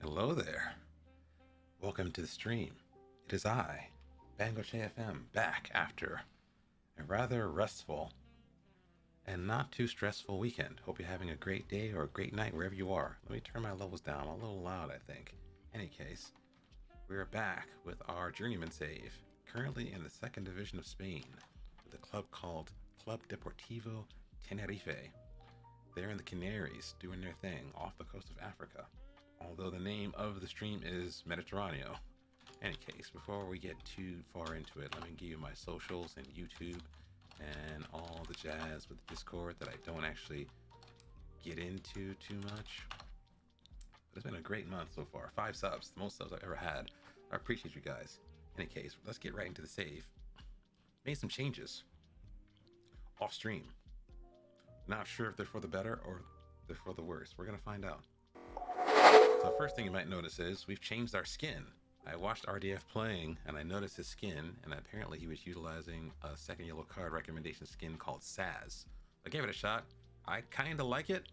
Hello there. Welcome to the stream. It is I, BangocheFM, back after a rather restful and not too stressful weekend. Hope you're having a great day or a great night wherever you are. Let me turn my levels down. I'm a little loud, I think. Any case, we're back with our journeyman save, currently in the second division of Spain, with a club called Club Deportivo Tenerife. They're in the Canaries, doing their thing off the coast of Africa. Although the name of the stream is Mediterraneo. Any case, before we get too far into it, let me give you my socials and YouTube and all the jazz with Discord that I don't actually get into too much. But it's been a great month so far. 5 subs, the most subs I've ever had. I appreciate you guys. Any case, let's get right into the save. Made some changes off stream. Not sure if they're for the better or they're for the worse. We're gonna find out. So first thing you might notice is we've changed our skin. I watched RDF playing and I noticed his skin, and apparently he was utilizing a second yellow card recommendation skin called Saz. I gave it a shot. I kind of like it.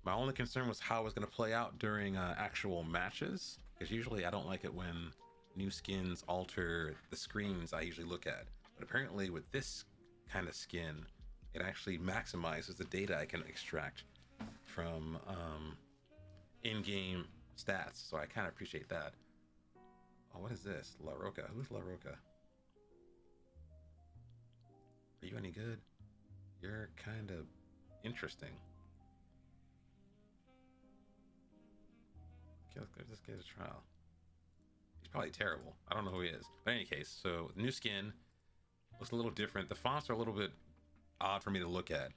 My only concern was how it was going to play out during actual matches, because usually I don't like it when new skins alter the screens I usually look at. But apparently with this kind of skin, it actually maximizes the data I can extract from in-game stats, so I kind of appreciate that. Oh, what is this? La Roca. Who's La Roca? Are you any good? You're kind of interesting. Okay, let's give this guy a trial. He's probably terrible. I don't know who he is. But in any case, so new skin looks a little different. The fonts are a little bit odd for me to look at.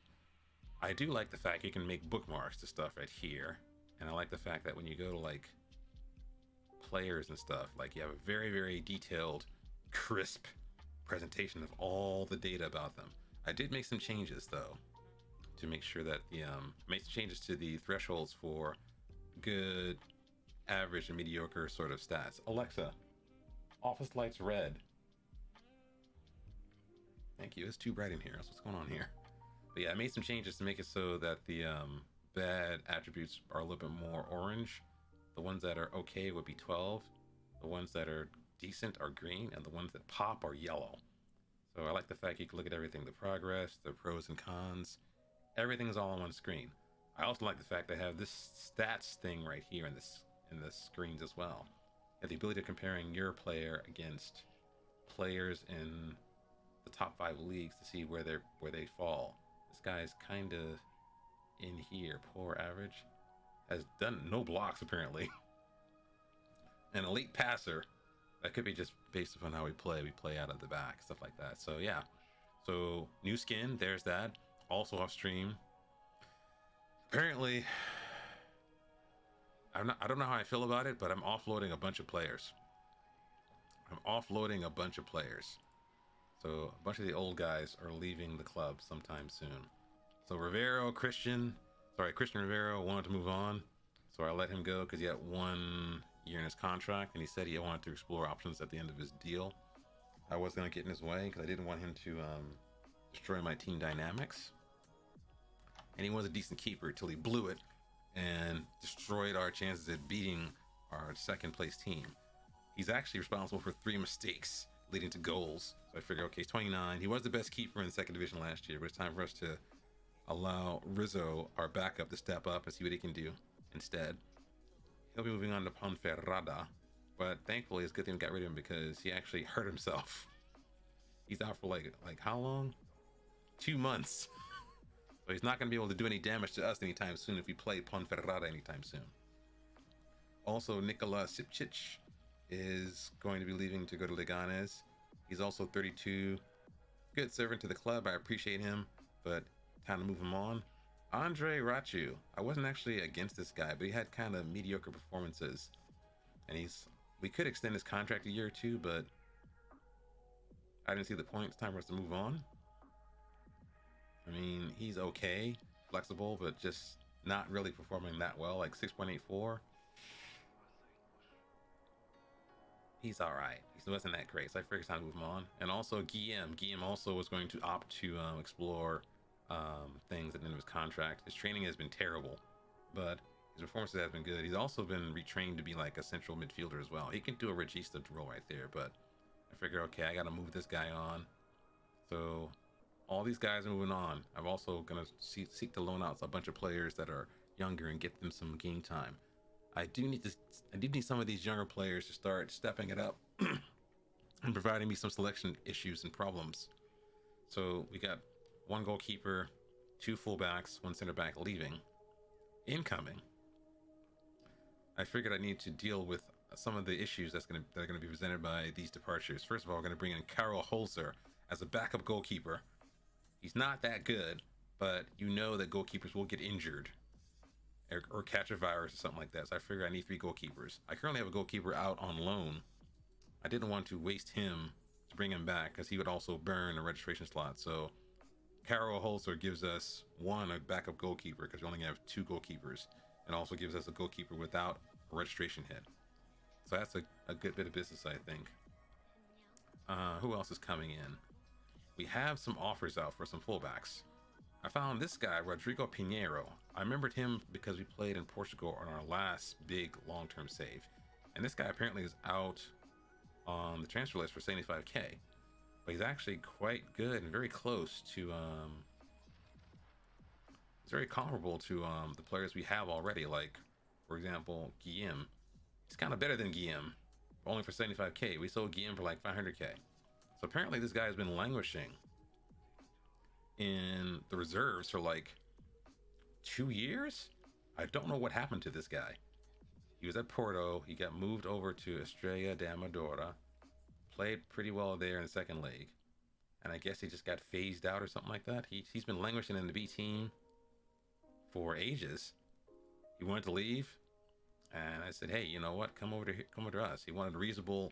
I do like the fact you can make bookmarks to stuff right here. And I like the fact that when you go to like players and stuff, like you have a very, very detailed, crisp presentation of all the data about them. I did make some changes though, to make sure that the make some changes to the thresholds for good, average, and mediocre sort of stats. Alexa, office lights red. Thank you. It's too bright in here. That's what's going on here. But yeah, I made some changes to make it so that the bad attributes are a little bit more orange. The ones that are okay would be 12. The ones that are decent are green, and the ones that pop are yellow. So I like the fact you can look at everything, the progress, the pros and cons. Everything's all on one screen. I also like the fact they have this stats thing right here in the screens as well. You have the ability of comparing your player against players in the top 5 leagues to see where they fall. This guy's kind of in here, poor average, has done no blocks apparently. An elite passer. That could be just based upon how we play out of the back, stuff like that. So yeah, so new skin, there's that. Also off stream, apparently I don't know how I feel about it, but I'm offloading a bunch of players. So a bunch of the old guys are leaving the club sometime soon. So Christian Rivero wanted to move on, so I let him go because he had 1 year in his contract, and he said he wanted to explore options at the end of his deal. I was going to get in his way because I didn't want him to destroy my team dynamics. And he was a decent keeper till he blew it and destroyed our chances at beating our second place team. He's actually responsible for 3 mistakes leading to goals. So I figured, okay, he's 29. He was the best keeper in the second division last year, but it's time for us to allow Rizzo, our backup, to step up and see what he can do instead. He'll be moving on to Ponferrada, but thankfully it's a good thing we got rid of him because he actually hurt himself. He's out for like how long? 2 months. So he's not going to be able to do any damage to us anytime soon if we play Ponferrada anytime soon. Also, Nikola Sipcic is going to be leaving to go to Leganes. He's also 32. Good servant to the club. I appreciate him, but time to move him on. Andre Rachu. I wasn't actually against this guy, but he had kind of mediocre performances. And we could extend his contract a year or two, but I didn't see the point. It's time for us to move on. I mean, he's okay, flexible, but just not really performing that well, like 6.84. He's all right. He wasn't that great, so I figured it's time to move him on. And also Guillem. Guillem also was going to opt to explore things at the end of his contract. His training has been terrible, but His performances have been good. He's also been retrained to be like a central midfielder as well. He can do a regista role right there, but I figure, okay, I got to move this guy on. So all these guys are moving on. I'm also gonna seek to loan out a bunch of players that are younger and get them some game time. I do need some of these younger players to start stepping it up and providing me some selection issues and problems. So we got one goalkeeper, two fullbacks, one center back leaving. Incoming, I figured I need to deal with some of the issues that are gonna be presented by these departures. First of all, we're gonna bring in Karel Holzer as a backup goalkeeper. He's not that good, but you know that goalkeepers will get injured or catch a virus or something like that. So I figure I need 3 goalkeepers. I currently have a goalkeeper out on loan. I didn't want to waste him to bring him back because he would also burn a registration slot. So Karel Holzer gives us a backup goalkeeper because we only have 2 goalkeepers, and also gives us a goalkeeper without a registration hit. So that's a good bit of business, I think. Who else is coming in? We have some offers out for some fullbacks. I found this guy, Rodrigo Pinheiro. I remembered him because we played in Portugal on our last big long-term save. And this guy apparently is out on the transfer list for 75k. But he's actually quite good and very close to, it's very comparable to the players we have already. Like, for example, Guillaume. He's kind of better than Guillaume, but only for 75k. We sold Guillaume for like 500k. So apparently this guy has been languishing in the reserves for like 2 years. I don't know what happened to this guy. He was at Porto. He got moved over to Estrela da Amadora. Played pretty well there in the second leg. And I guess he just got phased out or something like that. He's been languishing in the B team for ages. He wanted to leave. And I said, hey, you know what? Come over to us. He wanted a reasonable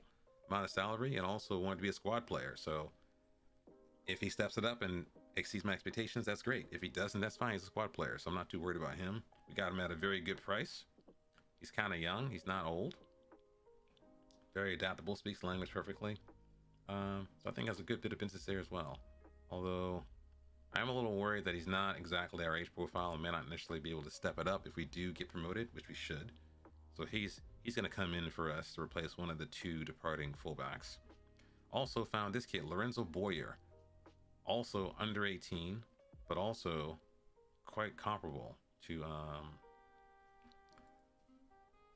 amount of salary and also wanted to be a squad player. So if he steps it up and exceeds my expectations, that's great. If he doesn't, that's fine. He's a squad player, so I'm not too worried about him. We got him at a very good price. He's kind of young. He's not old. Very adaptable. Speaks the language perfectly. So I think that's a good bit of business there as well. Although I'm a little worried that he's not exactly our age profile and may not initially be able to step it up if we do get promoted, which we should. So he's going to come in for us to replace one of the 2 departing fullbacks. Also found this kid, Lorenzo Boyer. Also under 18, but also quite comparable to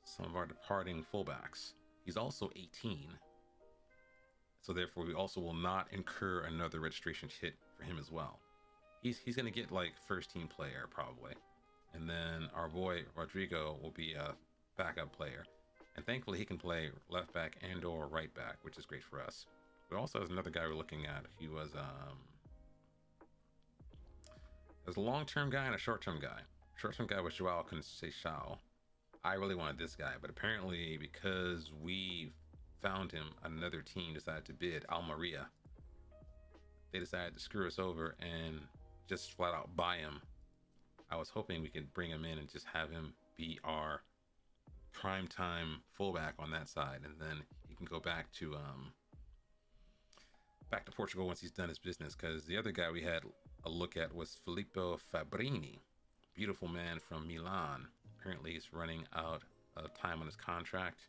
some of our departing fullbacks. He's also 18. So therefore, we also will not incur another registration hit for him as well. He's going to get like first team player probably. And then our boy Rodrigo will be a backup player. And thankfully he can play left back and or right back, which is great for us. But also there's another guy we're looking at. He was there's a long-term guy and a short-term guy. Short-term guy was Joao Conceição. I really wanted this guy, but apparently because we found him, another team decided to bid, Almeria. They decided to screw us over and just flat out buy him. I was hoping we could bring him in and just have him be our primetime fullback on that side, and then he can go back to Portugal once he's done his business, because the other guy we had a look at was Filippo Fabrini. Beautiful man from Milan. Apparently he's running out of time on his contract.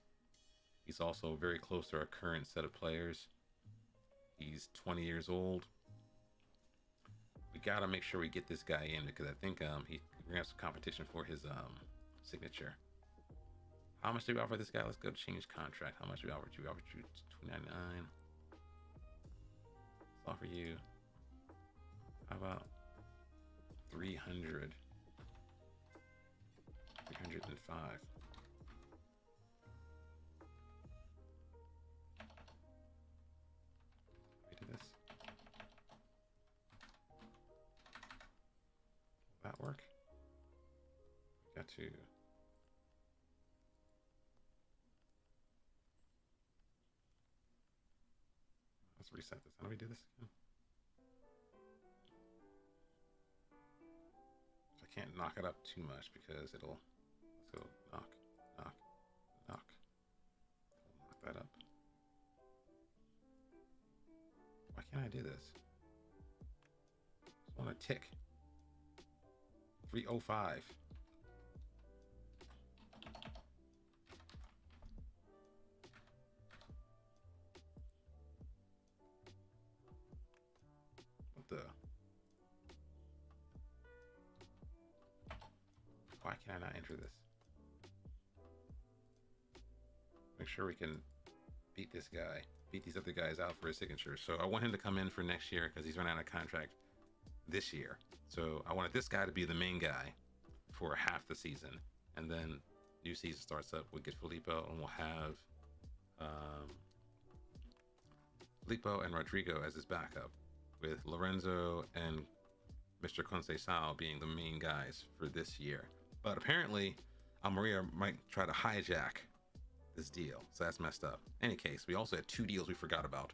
He's also very close to our current set of players. He's 20 years old. We gotta make sure we get this guy in, because I think we're gonna have some competition for his signature. How much do we offer this guy? Let's go change contract. How much do we offer you? We offered you $299. Let's offer you, how about 300? 305. We do this. Will that work? Got to. Let's reset this. How do we do this again? I can't knock it up too much because it'll. Let's go knock, knock, knock. We'll knock that up. Why can't I do this? I just want to tick. 305. Why can I not enter this? Make sure we can beat this guy, beat these other guys out for his signature. So I want him to come in for next year because he's running out of contract this year. So I wanted this guy to be the main guy for half the season, and then new season starts up. We'll get Filippo, and we'll have Filippo and Rodrigo as his backup, with Lorenzo and Mr. Conceição being the main guys for this year. But apparently, Almeria might try to hijack this deal, so that's messed up. In any case, we also had two deals we forgot about.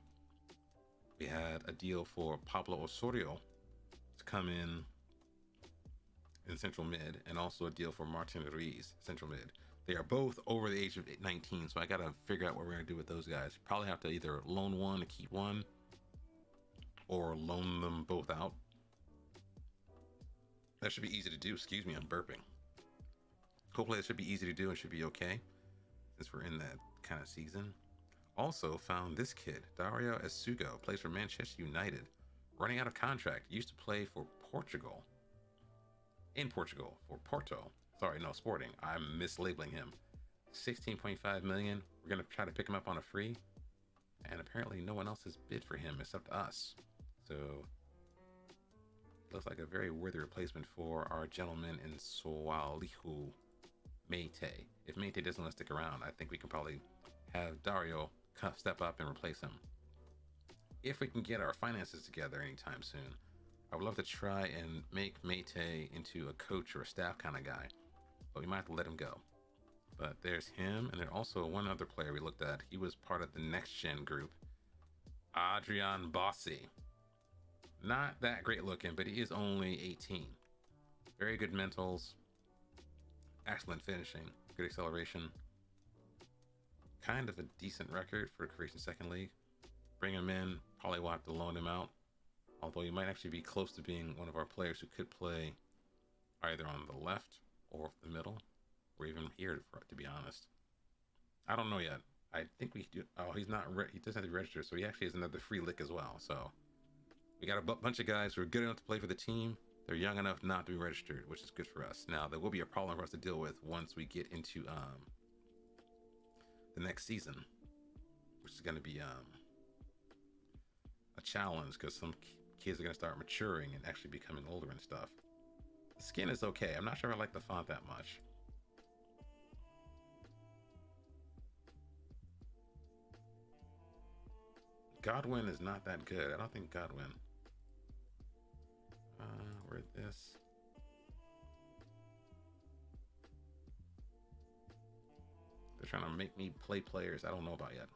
We had a deal for Pablo Osorio to come in central mid, and also a deal for Martin Ruiz, central mid. They are both over the age of 19, so I gotta figure out what we're gonna do with those guys. Probably have to either loan one to keep one, or loan them both out. That should be easy to do. Excuse me, I'm burping. Hopefully that should be easy to do and should be okay, since we're in that kind of season. Also found this kid, Dario Esugo, plays for Manchester United. Running out of contract. Used to play for Portugal. In Portugal, for Porto. Sorry, no, Sporting. I'm mislabeling him. 16.5 million. We're going to try to pick him up on a free. And apparently no one else has bid for him except us. So, looks like a very worthy replacement for our gentleman in Soalihu Meite. If Meite doesn't want to stick around, I think we can probably have Dario step up and replace him. If we can get our finances together anytime soon, I would love to try and make Meite into a coach or a staff kind of guy, but we might have to let him go. But there's him, and then also one other player we looked at. He was part of the next gen group, Adrian Bossi. Not that great looking, but he is only 18. Very good mentals, excellent finishing, good acceleration. Kind of a decent record for Croatian second league. Bring him in, probably will have to loan him out. Although he might actually be close to being one of our players who could play either on the left or the middle, or even here, to be honest. I don't know yet. I think we do. Oh, he's not. He doesn't have to register, so he actually has another free lick as well. So we got a bunch of guys who are good enough to play for the team. They're young enough not to be registered, which is good for us. Now there will be a problem for us to deal with once we get into the next season, which is going to be a challenge because some kids are going to start maturing and actually becoming older and stuff. The skin is okay. I'm not sure I like the font that much. Godwin is not that good. I don't think Godwin. Where's this? They're trying to make me play players I don't know about yet.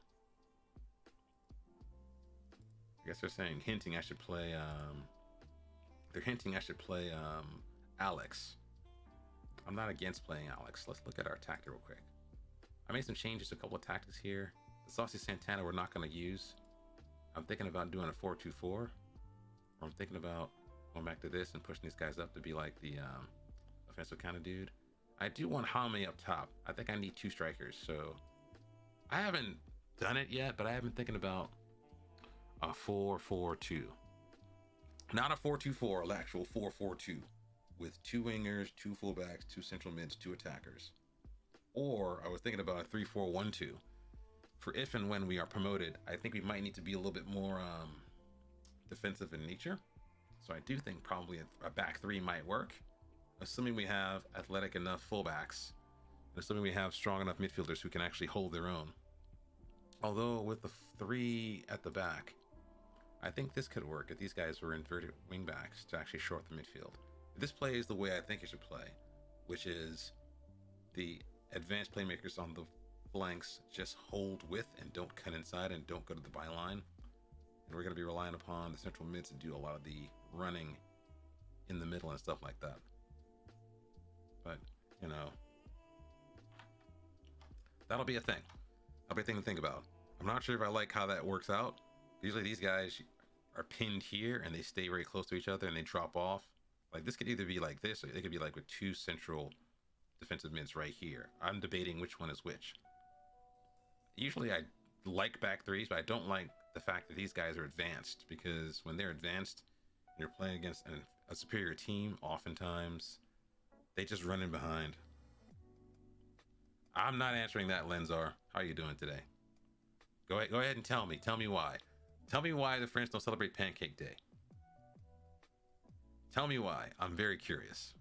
I guess they're saying hinting I should play they're hinting I should play Alex. I'm not against playing Alex. Let's look at our tactic real quick. I made some changes to a couple of tactics here. The Saucy Santana we're not going to use. I'm thinking about doing a 4-2-4. Or I'm thinking about going back to this and pushing these guys up to be like the offensive kind of dude. I do want Jaime up top. I think I need two strikers. So I haven't done it yet, but I have been thinking about a 4-4-2. Not a 4-2-4, an actual 4-4-2 with two wingers, two fullbacks, two central mids, two attackers. Or I was thinking about a 3-4-1-2 for if and when we are promoted. I think we might need to be a little bit more defensive in nature. So I do think probably a back three might work, assuming we have athletic enough fullbacks, and assuming we have strong enough midfielders who can actually hold their own. Although with the three at the back, I think this could work if these guys were inverted wing backs to actually short the midfield. If this plays the way I think it should play, which is the advanced playmakers on the flanks just hold with and don't cut inside and don't go to the byline. And we're going to be relying upon the central mids to do a lot of the running in the middle and stuff like that. But, you know, that'll be a thing. That'll be a thing to think about. I'm not sure if I like how that works out. Usually these guys are pinned here and they stay very close to each other and they drop off. Like this could either be like this or it could be like with two central defensive mids right here. I'm debating which one is which. Usually I like back threes, but I don't like the fact that these guys are advanced, because when they're advanced and you're playing against a superior team, oftentimes They just running behind. I'm not answering that, Lenzar. How are you doing today? Go ahead and tell me. Tell me why. Tell me why the French don't celebrate Pancake Day. Tell me why. I'm very curious.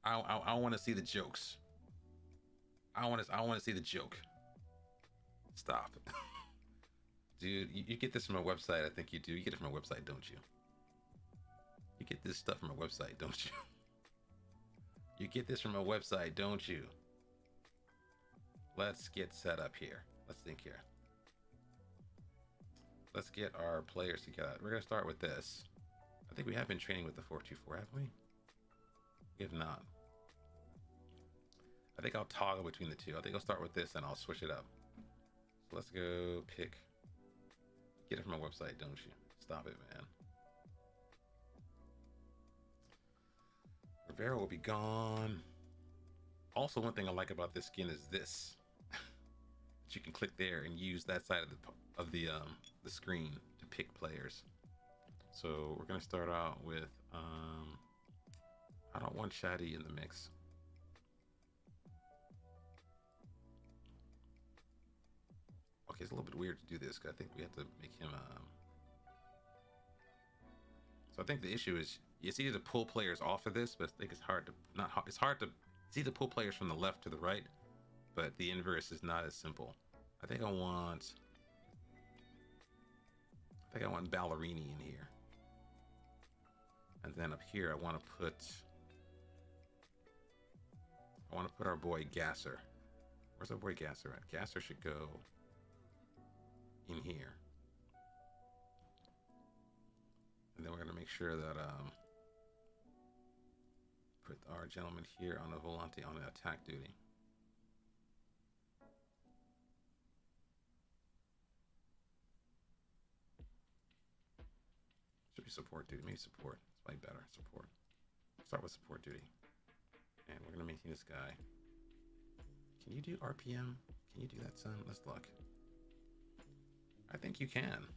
I want to see the jokes. I want to see the joke. Stop. Dude, you get this from a website. I think you do. You get it from a website, don't you? You get this stuff from a website, don't you? You get this from a website, don't you? Let's get set up here. Let's think here. Let's get our players together. We're going to start with this. I think we have been training with the 424, haven't we? We have not. I think I'll toggle between the two. I think I'll start with this and I'll switch it up. So let's go pick. Get it from a website, don't you? Stop it, man. Rivera will be gone. Also, one thing I like about this skin is this. That you can click there and use that side of the screen to pick players. So we're gonna start out with I don't want Shadi in the mix. Okay, it's a little bit weird to do this because I think we have to make him so I think the issue is it's easy to pull players off of this, but I think it's hard to it's hard to pull players from the left to the right, but the inverse is not as simple. I think I want Ballerini in here. And then up here I want to put our boy Gasser. Where's our boy Gasser at? Gasser should go in here. And then we're going to make sure that put our gentleman here on the volante on the attack duty. Should be support duty. Maybe support. It's probably better. Support. Start with support duty. And we're going to maintain this guy. Can you do RPM? Can you do that, son? Let's look. I think you can.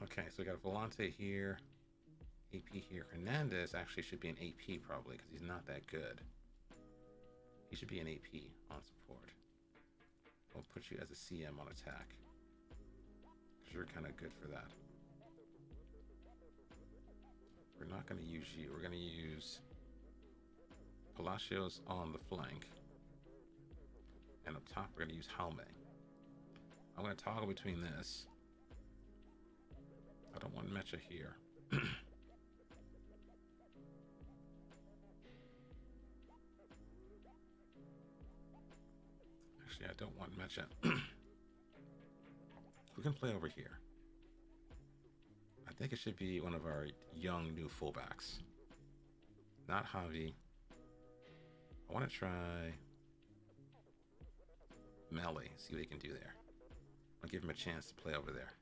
Okay, so we got a Volante here, AP here. Hernandez actually should be an AP probably because he's not that good. He should be an AP on support. We'll put you as a CM on attack because you're kind of good for that. We're not going to use you. We're going to use Palacios on the flank. And up top, we're going to use Jaume. I'm going to toggle between this. I don't want Mecha here. Actually, I don't want Mecha. We can play over here. I think it should be one of our young new fullbacks. Not Javi. I want to try Melly, see what he can do there. I'll give him a chance to play over there.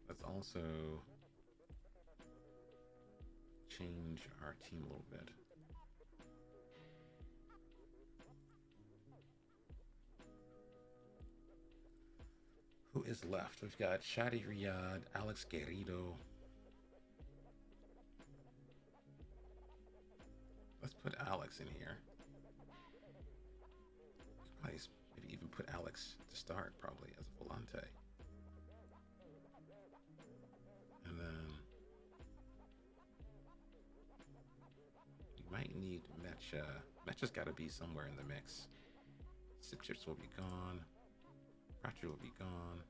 Let's also change our team a little bit. Who is left? We've got Shadi Riyad, Alex Garrido. Let's put Alex in here. Nice. Maybe even put Alex to start, probably, as a volante. And then you might need Mecha. Mecha's got to be somewhere in the mix. Sixers will be gone. Ratcher will be gone.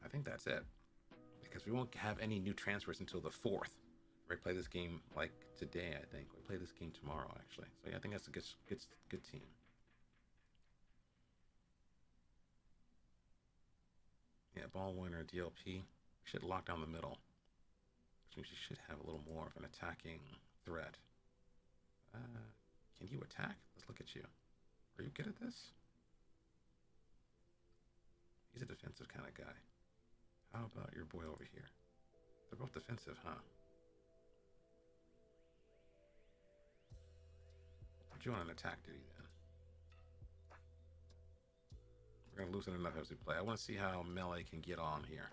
I think that's it. Because we won't have any new transfers until the 4th. We play this game like today, I think. We play this game tomorrow, actually. So yeah, I think that's a good team. Yeah, ball winner, DLP. We should lock down the middle. Which means you should have a little more of an attacking threat. Can you attack? Let's look at you. Are you good at this? He's a defensive kind of guy. How about your boy over here? They're both defensive, huh? Put you on an attack duty then. We're going to loosen it up as we play. I want to see how Melee can get on here.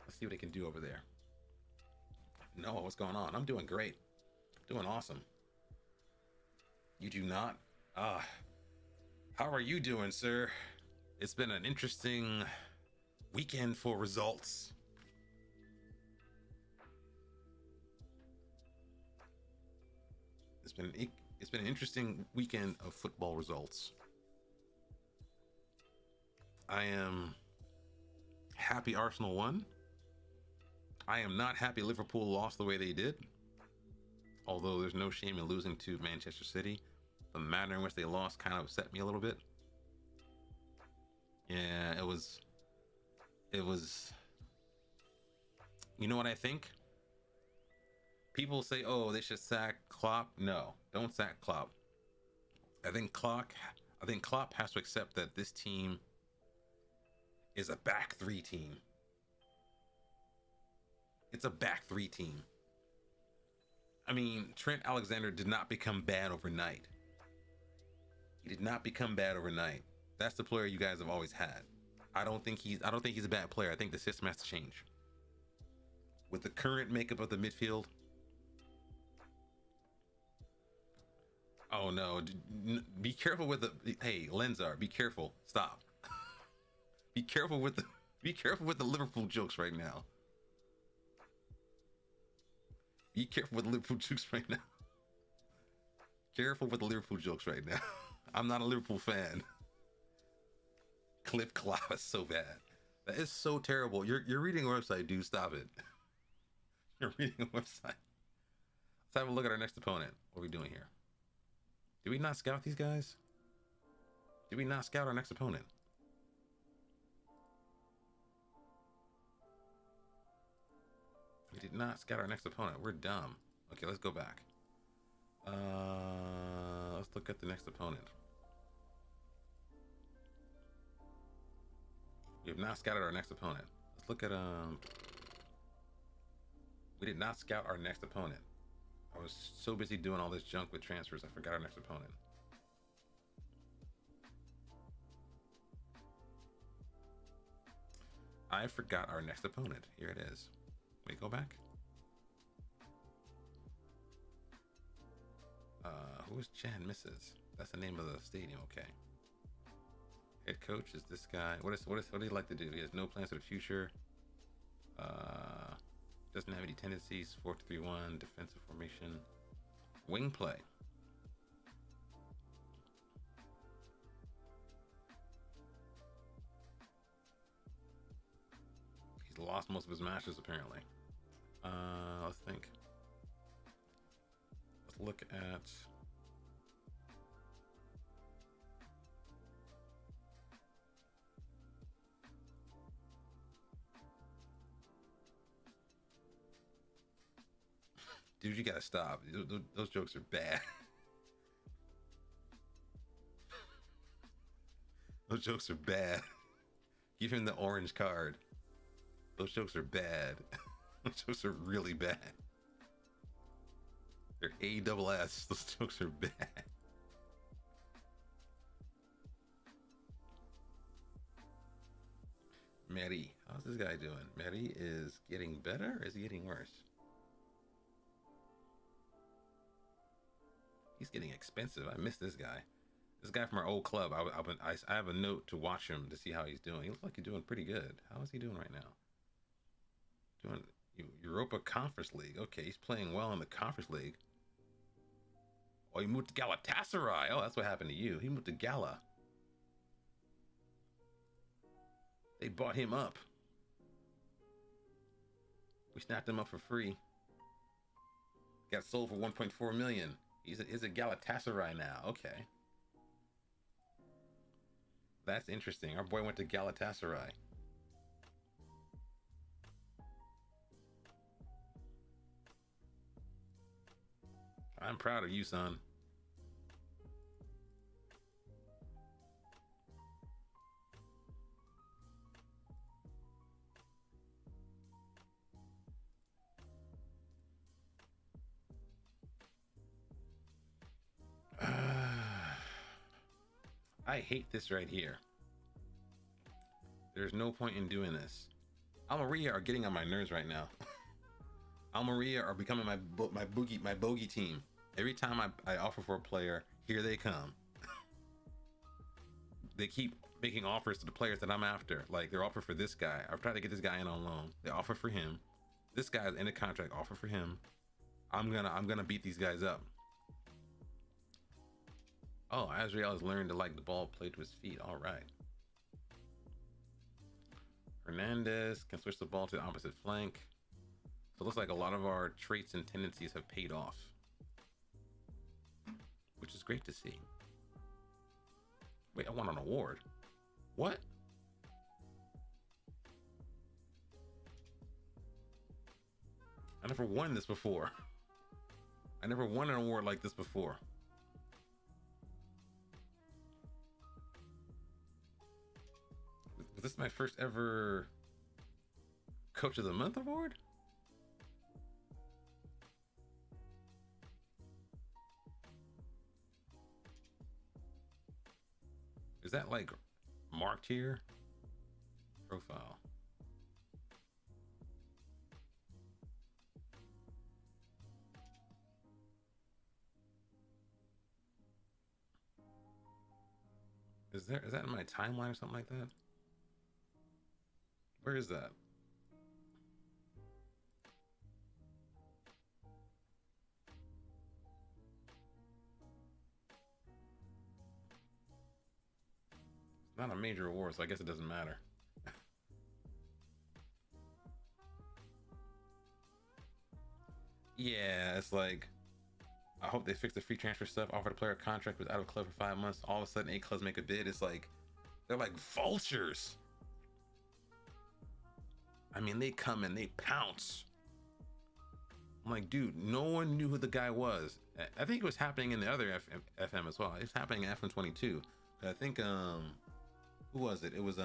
Let's see what he can do over there. No, what's going on? I'm doing great. Doing awesome. You do not? How are you doing, sir? It's been an interesting weekend for results. It's been an interesting weekend of football results. I am happy Arsenal won. I am not happy Liverpool lost the way they did. Although there's no shame in losing to Manchester City. The manner in which they lost kind of upset me a little bit. Yeah, it was. You know what I think? People say, "Oh, they should sack Klopp." No, don't sack Klopp. I think Klopp has to accept that this team is a back three team. It's a back three team. I mean, Trent Alexander did not become bad overnight. He did not become bad overnight. That's the player you guys have always had. I don't think he's a bad player. I think the system has to change. With the current makeup of the midfield. Oh no, be careful with the, hey, Lenzar, be careful. Stop. Be careful with the Liverpool jokes right now. Be careful with the Liverpool jokes right now. Careful with the Liverpool jokes right now. I'm not a Liverpool fan. Clip Cloud is so bad. That is so terrible. You're reading a website, dude. Stop it. You're reading a website. Let's have a look at our next opponent. What are we doing here? Did we not scout these guys? Did we not scout our next opponent? We did not scout our next opponent. We're dumb. Okay, let's go back. Let's look at the next opponent. We have not scouted our next opponent. Let's look at we did not scout our next opponent. I was so busy doing all this junk with transfers, I forgot our next opponent. I forgot our next opponent. Here it is. Wait, go back. Who is Jan Misses? That's the name of the stadium. Okay. Head coach is this guy. What do he like to do? He has no plans for the future. Doesn't have any tendencies. 4-3-1 defensive formation. Wing play. He's lost most of his matches apparently. Let's think. Let's look at. Dude, you gotta stop. Those jokes are bad. Those jokes are bad. Give him the orange card. Those jokes are bad. Those jokes are really bad. They're ASS. Those jokes are bad. Mary, how's this guy doing? Mary is getting better or is he getting worse? He's getting expensive. I miss this guy. This guy from our old club. I have a note to watch him to see how he's doing. He looks like he's doing pretty good. How is he doing right now? Doing Europa Conference League. Okay, he's playing well in the Conference League. Oh, he moved to Galatasaray. Oh, that's what happened to you. He moved to Gala. They bought him up. We snapped him up for free. Got sold for 1.4 million. He's a Galatasaray now. Okay. That's interesting. Our boy went to Galatasaray. I'm proud of you, son. I hate this right here. There's no point in doing this. Almeria are getting on my nerves right now. Almeria are becoming my bogey team. Every time I offer for a player, here they come. They keep making offers to the players that I'm after. Like they're offer for this guy. I've tried to get this guy in on loan. They offer for him. This guy's in a contract. Offer for him. I'm gonna beat these guys up. Oh, Azrael has learned to like the ball played to his feet. All right. Hernandez can switch the ball to the opposite flank. So it looks like a lot of our traits and tendencies have paid off, which is great to see. Wait, I won an award. What? I never won this before. I never won an award like this before. Was this my first ever Coach of the Month award? Is that like marked here? Profile. Is that in my timeline or something like that? Where is that? It's not a major award, so I guess it doesn't matter. Yeah, it's like, I hope they fix the free transfer stuff. Offer the player a contract without a club for 5 months. All of a sudden, 8 clubs make a bid. It's like, they're like vultures. I mean, they come and they pounce. I'm like, dude, no one knew who the guy was. I think it was happening in the other FM as well. It's happening in FM22. I think, who was it? It was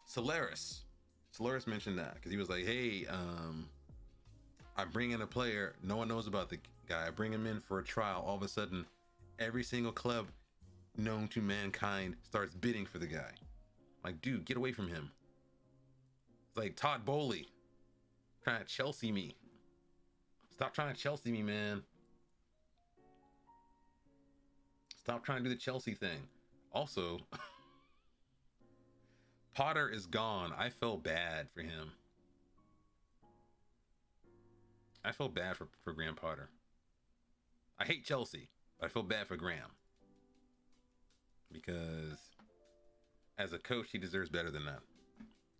Solaris. Solaris mentioned that because he was like, hey, I bring in a player, no one knows about the guy. I bring him in for a trial. All of a sudden, every single club known to mankind starts bidding for the guy. Like, dude, get away from him. It's like Todd Bowley trying to Chelsea me. Stop trying to Chelsea me, man. Stop trying to do the Chelsea thing. Also, Potter is gone. I felt bad for him. I feel bad for Graham Potter. I hate Chelsea, but I feel bad for Graham. Because as a coach, he deserves better than that.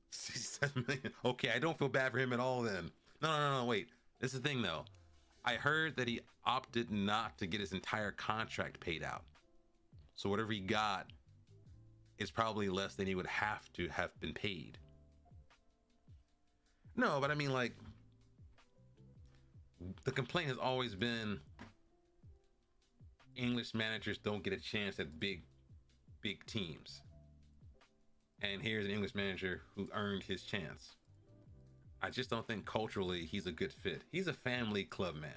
67 million. Okay, I don't feel bad for him at all then. No, wait. This is the thing though. I heard that he opted not to get his entire contract paid out. So whatever he got is probably less than he would have to have been paid. No, but I mean, like, the complaint has always been English managers don't get a chance at big teams. And here's an English manager who earned his chance. I just don't think culturally he's a good fit. He's a family club man.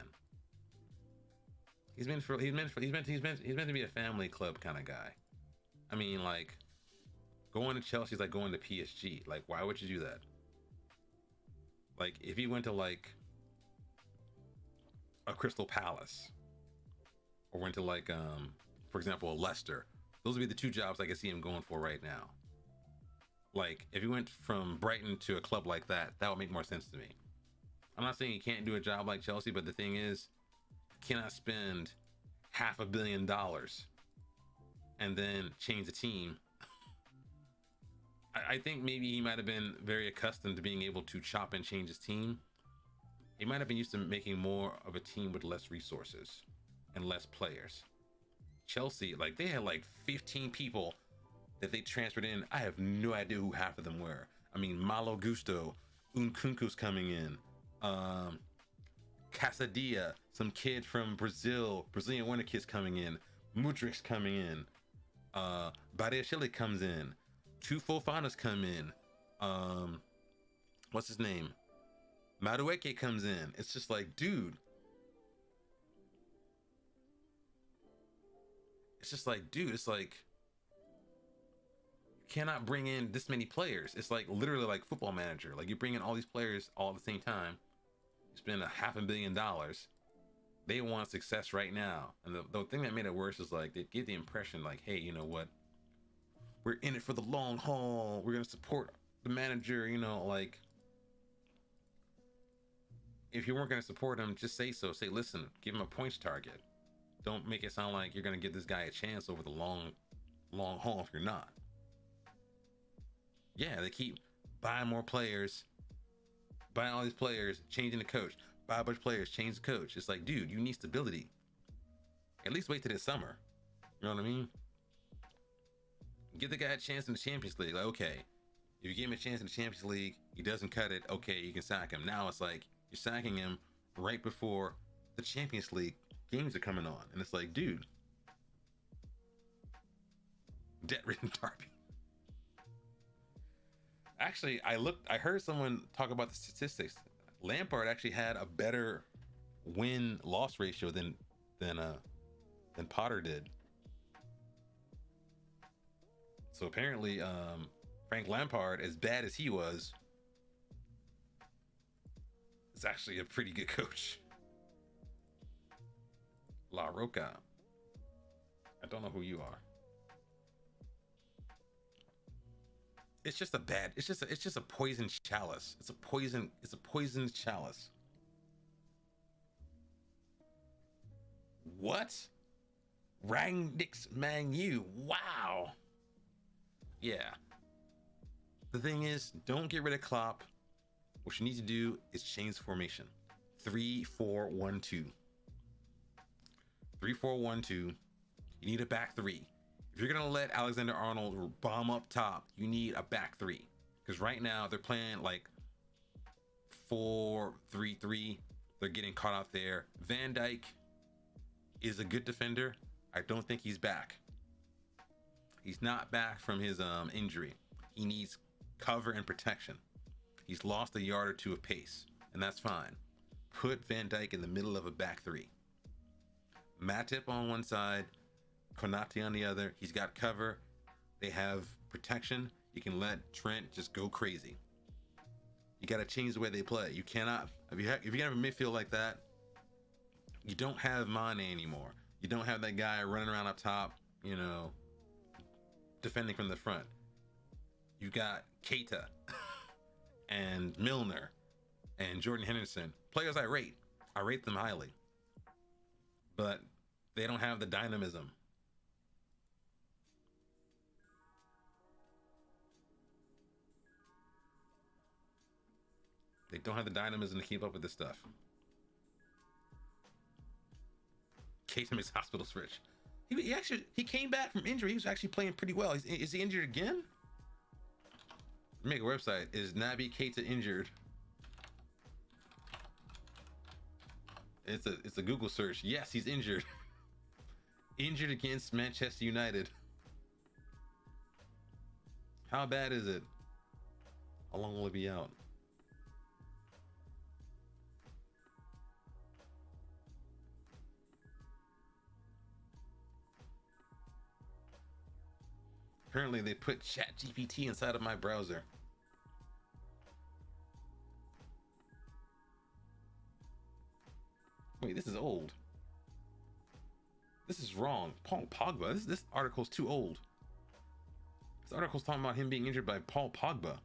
He's meant to be a family club kind of guy. I mean, like, going to Chelsea is like going to PSG. Like, why would you do that? Like, if he went to like a Crystal Palace or went to like for example, a Leicester, those would be the two jobs I could see him going for right now. Like, if he went from Brighton to a club like that, that would make more sense to me. I'm not saying he can't do a job like Chelsea, but the thing is, you cannot spend $500 million and then change the team. I think maybe he might have been very accustomed to being able to chop and change his team. He might have been used to making more of a team with less resources and less players. Chelsea, like, they had like 15 people that they transferred in. I have no idea who half of them were. I mean, Malo Gusto, Nkunku's coming in. Casadilla, some kid from Brazil, Brazilian Wonder Kids coming in, Mudrix coming in, Bareshile comes in, two Fofanas come in, what's his name? Madueke comes in. It's just like, dude. It's like you cannot bring in this many players. It's like literally like Football Manager. Like you bring in all these players all at the same time. You spend $500 million. They want success right now. And the thing that made it worse is like they give the impression like, hey, you know what? We're in it for the long haul. We're gonna support the manager. You know, like if you weren't gonna support him, just say so. Say, listen, give him a points target. Don't make it sound like you're gonna give this guy a chance over the long haul if you're not. Yeah, they keep buying more players, buying all these players, changing the coach, buy a bunch of players, change the coach. It's like, dude, you need stability. At least wait till this summer. You know what I mean? Give the guy a chance in the Champions League. Like, okay, if you give him a chance in the Champions League, he doesn't cut it, okay, you can sack him. Now it's like you're sacking him right before the Champions League games are coming on. And it's like, dude, debt-ridden Derby. Actually, I heard someone talk about the statistics. Lampard actually had a better win-loss ratio than Potter did. So apparently, Frank Lampard, as bad as he was, is actually a pretty good coach. La Roca. I don't know who you are. It's just a poison chalice. It's a poison chalice. What? Rangnick's Man U. Wow. Yeah. The thing is, don't get rid of Klopp. What you need to do is change formation. 3-4-1-2. 3-4-1-2. You need a back three. If you're gonna let Alexander Arnold bomb up top, you need a back three. Because right now they're playing like 4-3-3. They're getting caught out there. Van Dijk is a good defender. I don't think he's back. He's not back from his injury. He needs cover and protection. He's lost a yard or two of pace, and that's fine. Put Van Dijk in the middle of a back three. Matip on one side, Konate on the other. He's got cover. They have protection. You can let Trent just go crazy. You got to change the way they play. You cannot, if you have a midfield like that, you don't have Mane anymore. You don't have that guy running around up top, you know, defending from the front. You got Keita and Milner and Jordan Henderson. Players I rate. I rate them highly. But they don't have the dynamism. They don't have the dynamism to keep up with this stuff. Keita makes hospital switch. He came back from injury. He was actually playing pretty well. Is he injured again? Make a website. Is Naby Keita injured? It's a Google search. Yes, he's injured. Injured against Manchester United. How bad is it? How long will it be out? Apparently they put ChatGPT inside of my browser. Wait, this is old. This is wrong. Paul Pogba. This article's too old. This article's talking about him being injured by Paul Pogba.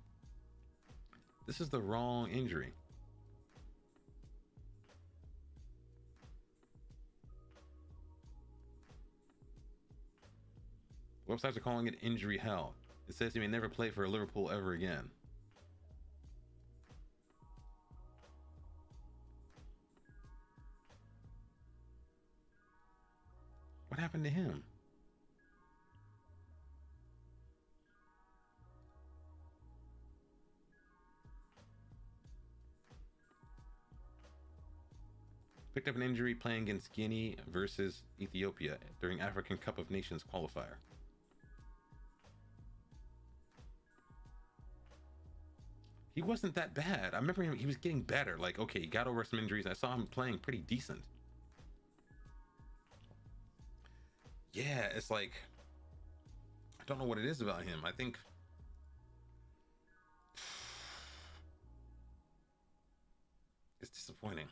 This is the wrong injury. Websites are calling it injury hell. It says he may never play for Liverpool ever again. What happened to him? Picked up an injury playing against Guinea versus Ethiopia during African Cup of Nations qualifier. He wasn't that bad. I remember him, he was getting better. Like, okay, he got over some injuries. I saw him playing pretty decent. Yeah, it's like, I don't know what it is about him. I think it's disappointing.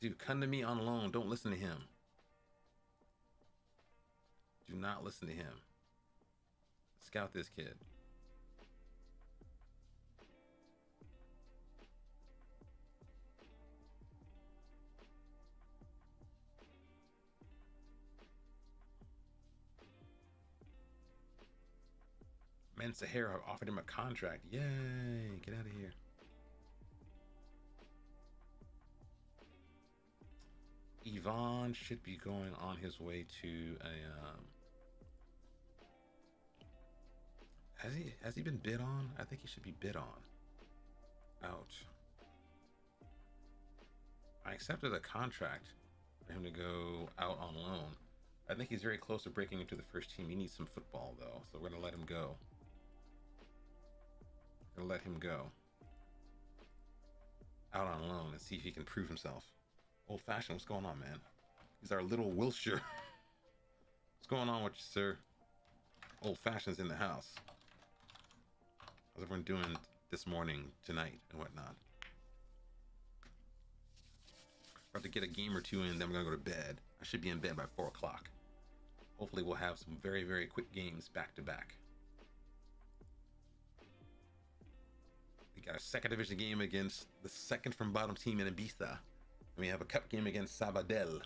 Dude, come to me on loan. Don't listen to him. Do not listen to him. Scout this kid. Man, Sahara offered him a contract. Yay! Get out of here. Yvonne should be going on his way to a has he been bid on? I think he should be bid on. Ouch. I accepted a contract for him to go out on loan. I think he's very close to breaking into the first team. He needs some football though, so we're gonna let him go. Gonna let him go out on loan and see if he can prove himself. Old fashioned, what's going on, man? He's our little Wilshire. What's going on with you, sir? Old fashioned's in the house. How's everyone doing this morning, tonight, and whatnot? About to get a game or two in, then I'm gonna go to bed. I should be in bed by 4 o'clock. Hopefully we'll have some very, very quick games back to back. We got a second division game against the second from bottom team in Ibiza. And we have a cup game against Sabadell.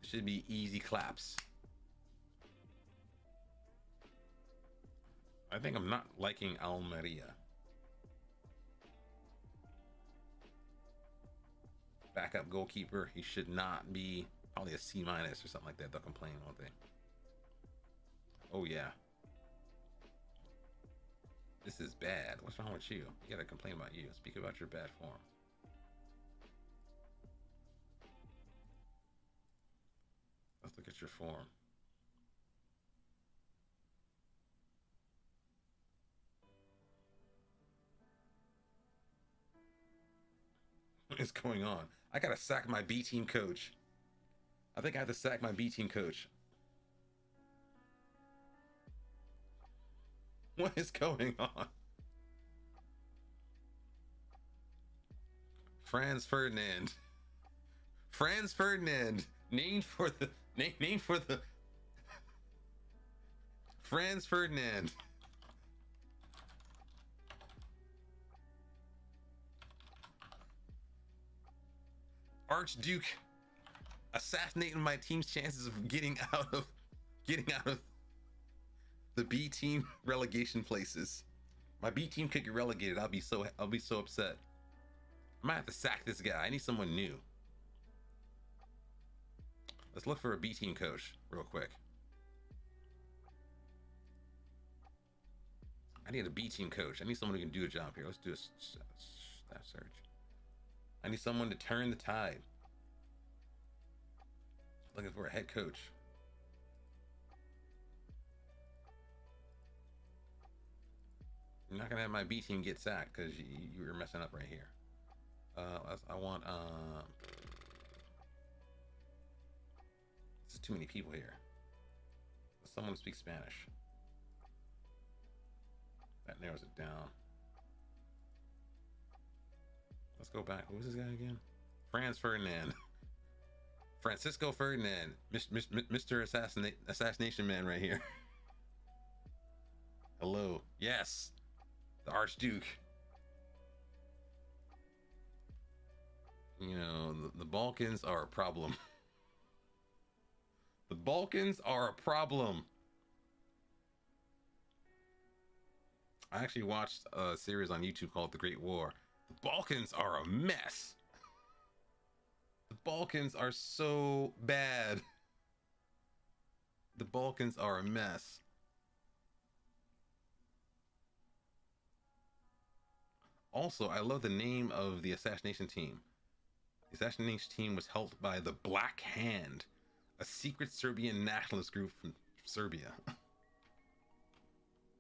It should be easy claps. I think I'm not liking Almeria. Backup goalkeeper. He should not be, probably a C- or something like that. They'll complain, won't they? Oh yeah. This is bad. What's wrong with you? You gotta complain about you. Speak about your bad form. Let's look at your form. What is going on? I gotta sack my B team coach. I think I have to sack my B team coach. What is going on? Franz Ferdinand. Franz Ferdinand. Named for the Franz Ferdinand. Archduke assassinating my team's chances of getting out of the B team relegation places. My B team could get relegated. I'll be so upset. I might have to sack this guy. I need someone new. Let's look for a B team coach real quick. I need a B team coach. I need someone who can do a job here. Let's do a staff search. I need someone to turn the tide. Looking for a head coach. I'm not gonna have my B team get sacked because you were messing up right here. I want there's too many people here. Someone speak Spanish. That narrows it down. Let's go back. Who's this guy again? Franz Ferdinand. Francisco Ferdinand. Mr. Assassination Man right here. Hello. Yes. The Archduke. You know, the Balkans are a problem. The Balkans are a problem. I actually watched a series on YouTube called The Great War. The Balkans are a mess. The Balkans are so bad. The Balkans are a mess. Also, I love the name of the assassination team. The assassination team was helped by the Black Hand, a secret Serbian nationalist group from Serbia.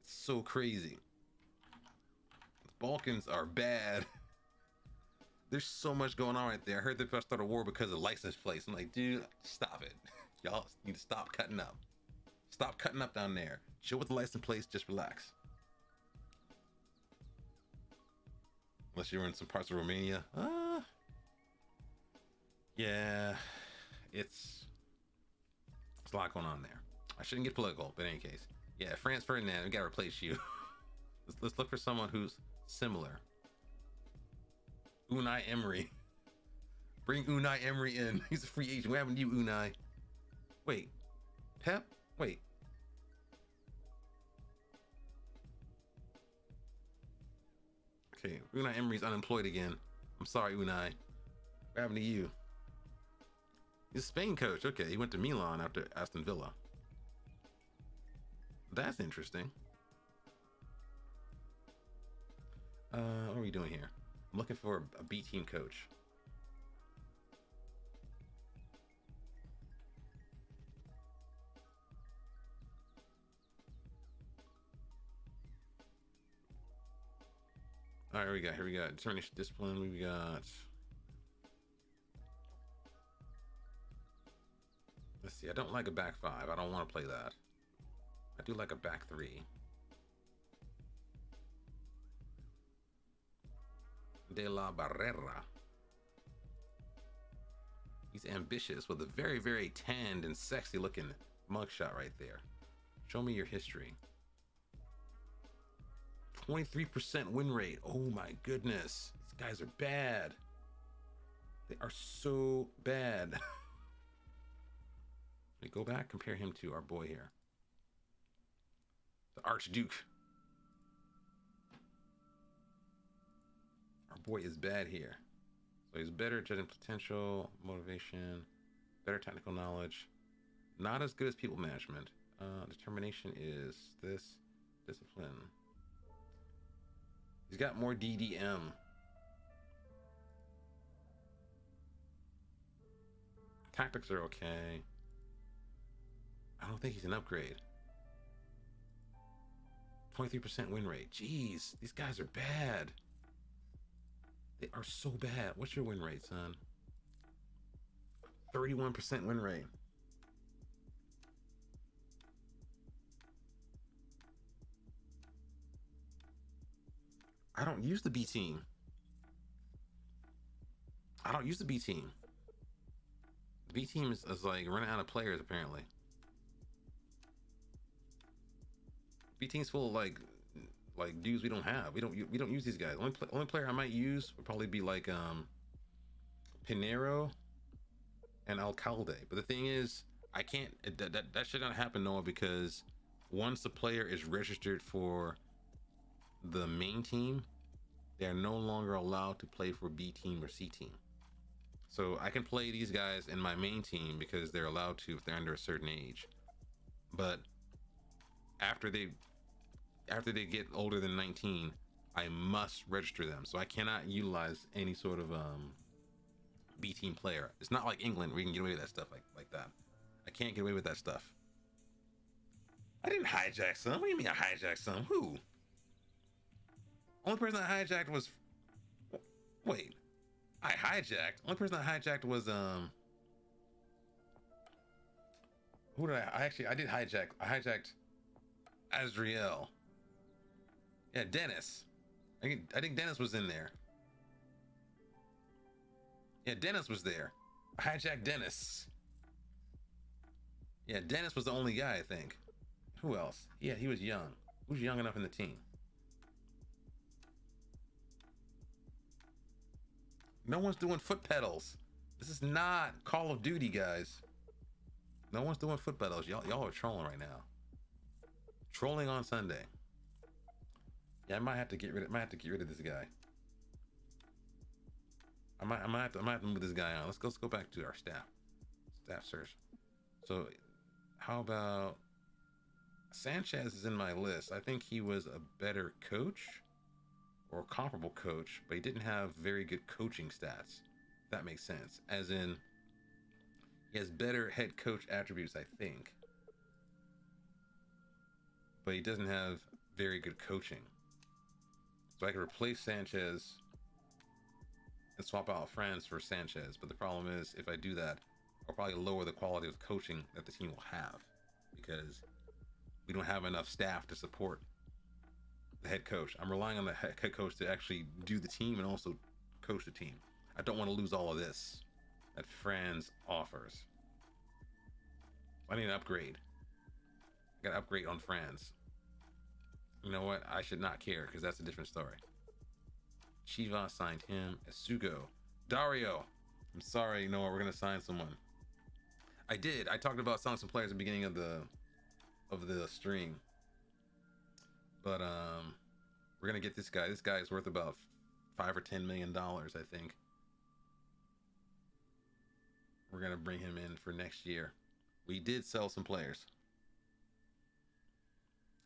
So crazy. The Balkans are bad. There's so much going on right there. I heard they're about to start a war because of license plates. I'm like, dude, stop it. Y'all need to stop cutting up. Stop cutting up down there. Chill with the license plates, just relax. Unless you're in some parts of Romania. Yeah, it's a lot going on there. I shouldn't get political, but in any case. Yeah, Franz Ferdinand, we gotta replace you. let's look for someone who's similar. Unai Emery. Bring Unai Emery in. He's a free agent. What happened to you, Unai? Wait. Pep? Wait. Okay, Unai Emery's unemployed again. I'm sorry, Unai. What happened to you? He's a Spain coach. Okay, he went to Milan after Aston Villa. That's interesting. What are we doing here? I'm looking for a B team coach. All right, here we got determination, discipline. We got. Let's see. I don't like a back five. I don't want to play that. I do like a back three. De la Barrera. He's ambitious with a very, very tanned and sexy looking mugshot right there. Show me your history. 23% win rate. Oh my goodness. These guys are bad. They are so bad. Let me go back, compare him to our boy here. The Archduke. Our boy is bad here. So he's better at judging potential, motivation, better technical knowledge. Not as good as people management. Determination is this. Discipline. He's got more DDM. Tactics are okay. I don't think he's an upgrade. 23% win rate. Jeez, these guys are bad. They are so bad. What's your win rate, son? 31% win rate. I don't use the B team. I don't use the B team. The B team is like running out of players apparently. B team's full of like dudes we don't have. We don't use these guys. Only player I might use would probably be like Pinero and Alcalde. But the thing is, I can't. That should not happen, Noah, because once the player is registered for the main team, they are no longer allowed to play for B team or C team. So I can play these guys in my main team because they're allowed to if they're under a certain age. But after they get older than 19, I must register them. So I cannot utilize any sort of B team player. It's not like England where you can get away with that stuff like that. I can't get away with that stuff. I didn't hijack some. What do you mean I hijacked some? Who? Only person I hijacked was. Wait, I hijacked. Only person I hijacked was Who did I did hijack. I hijacked Azriel. Yeah, Dennis. I think Dennis was in there. Yeah, Dennis was there. I hijacked Dennis. Yeah, Dennis was the only guy, I think. Who else? Yeah, he was young. Who's young enough in the team? No one's doing foot pedals. This is not Call of Duty, guys. No one's doing foot pedals. Y'all are trolling right now. Trolling on Sunday. Yeah, I might have to get rid of this guy. I might have to move this guy on. Let's go back to our staff search. So how about Sanchez is in my list. I think he was a better coach. or comparable coach, but he didn't have very good coaching stats. If that makes sense. As in, he has better head coach attributes, I think, but he doesn't have very good coaching. So I could replace Sanchez and swap out France for Sanchez, but the problem is, if I do that, I'll probably lower the quality of coaching that the team will have, because we don't have enough staff to support the head coach. I'm relying on the head coach to actually do the team and also coach the team. I don't want to lose all of this that France offers. I need an upgrade. I got to upgrade on France. You know what? I should not care, because that's a different story. Chivas signed him. Esugo. Dario. I'm sorry. You know what? We're going to sign someone. I did. I talked about selling some players at the beginning of the stream. But we're going to get this guy. This guy is worth about $5 or $10 million, I think. We're going to bring him in for next year. We did sell some players.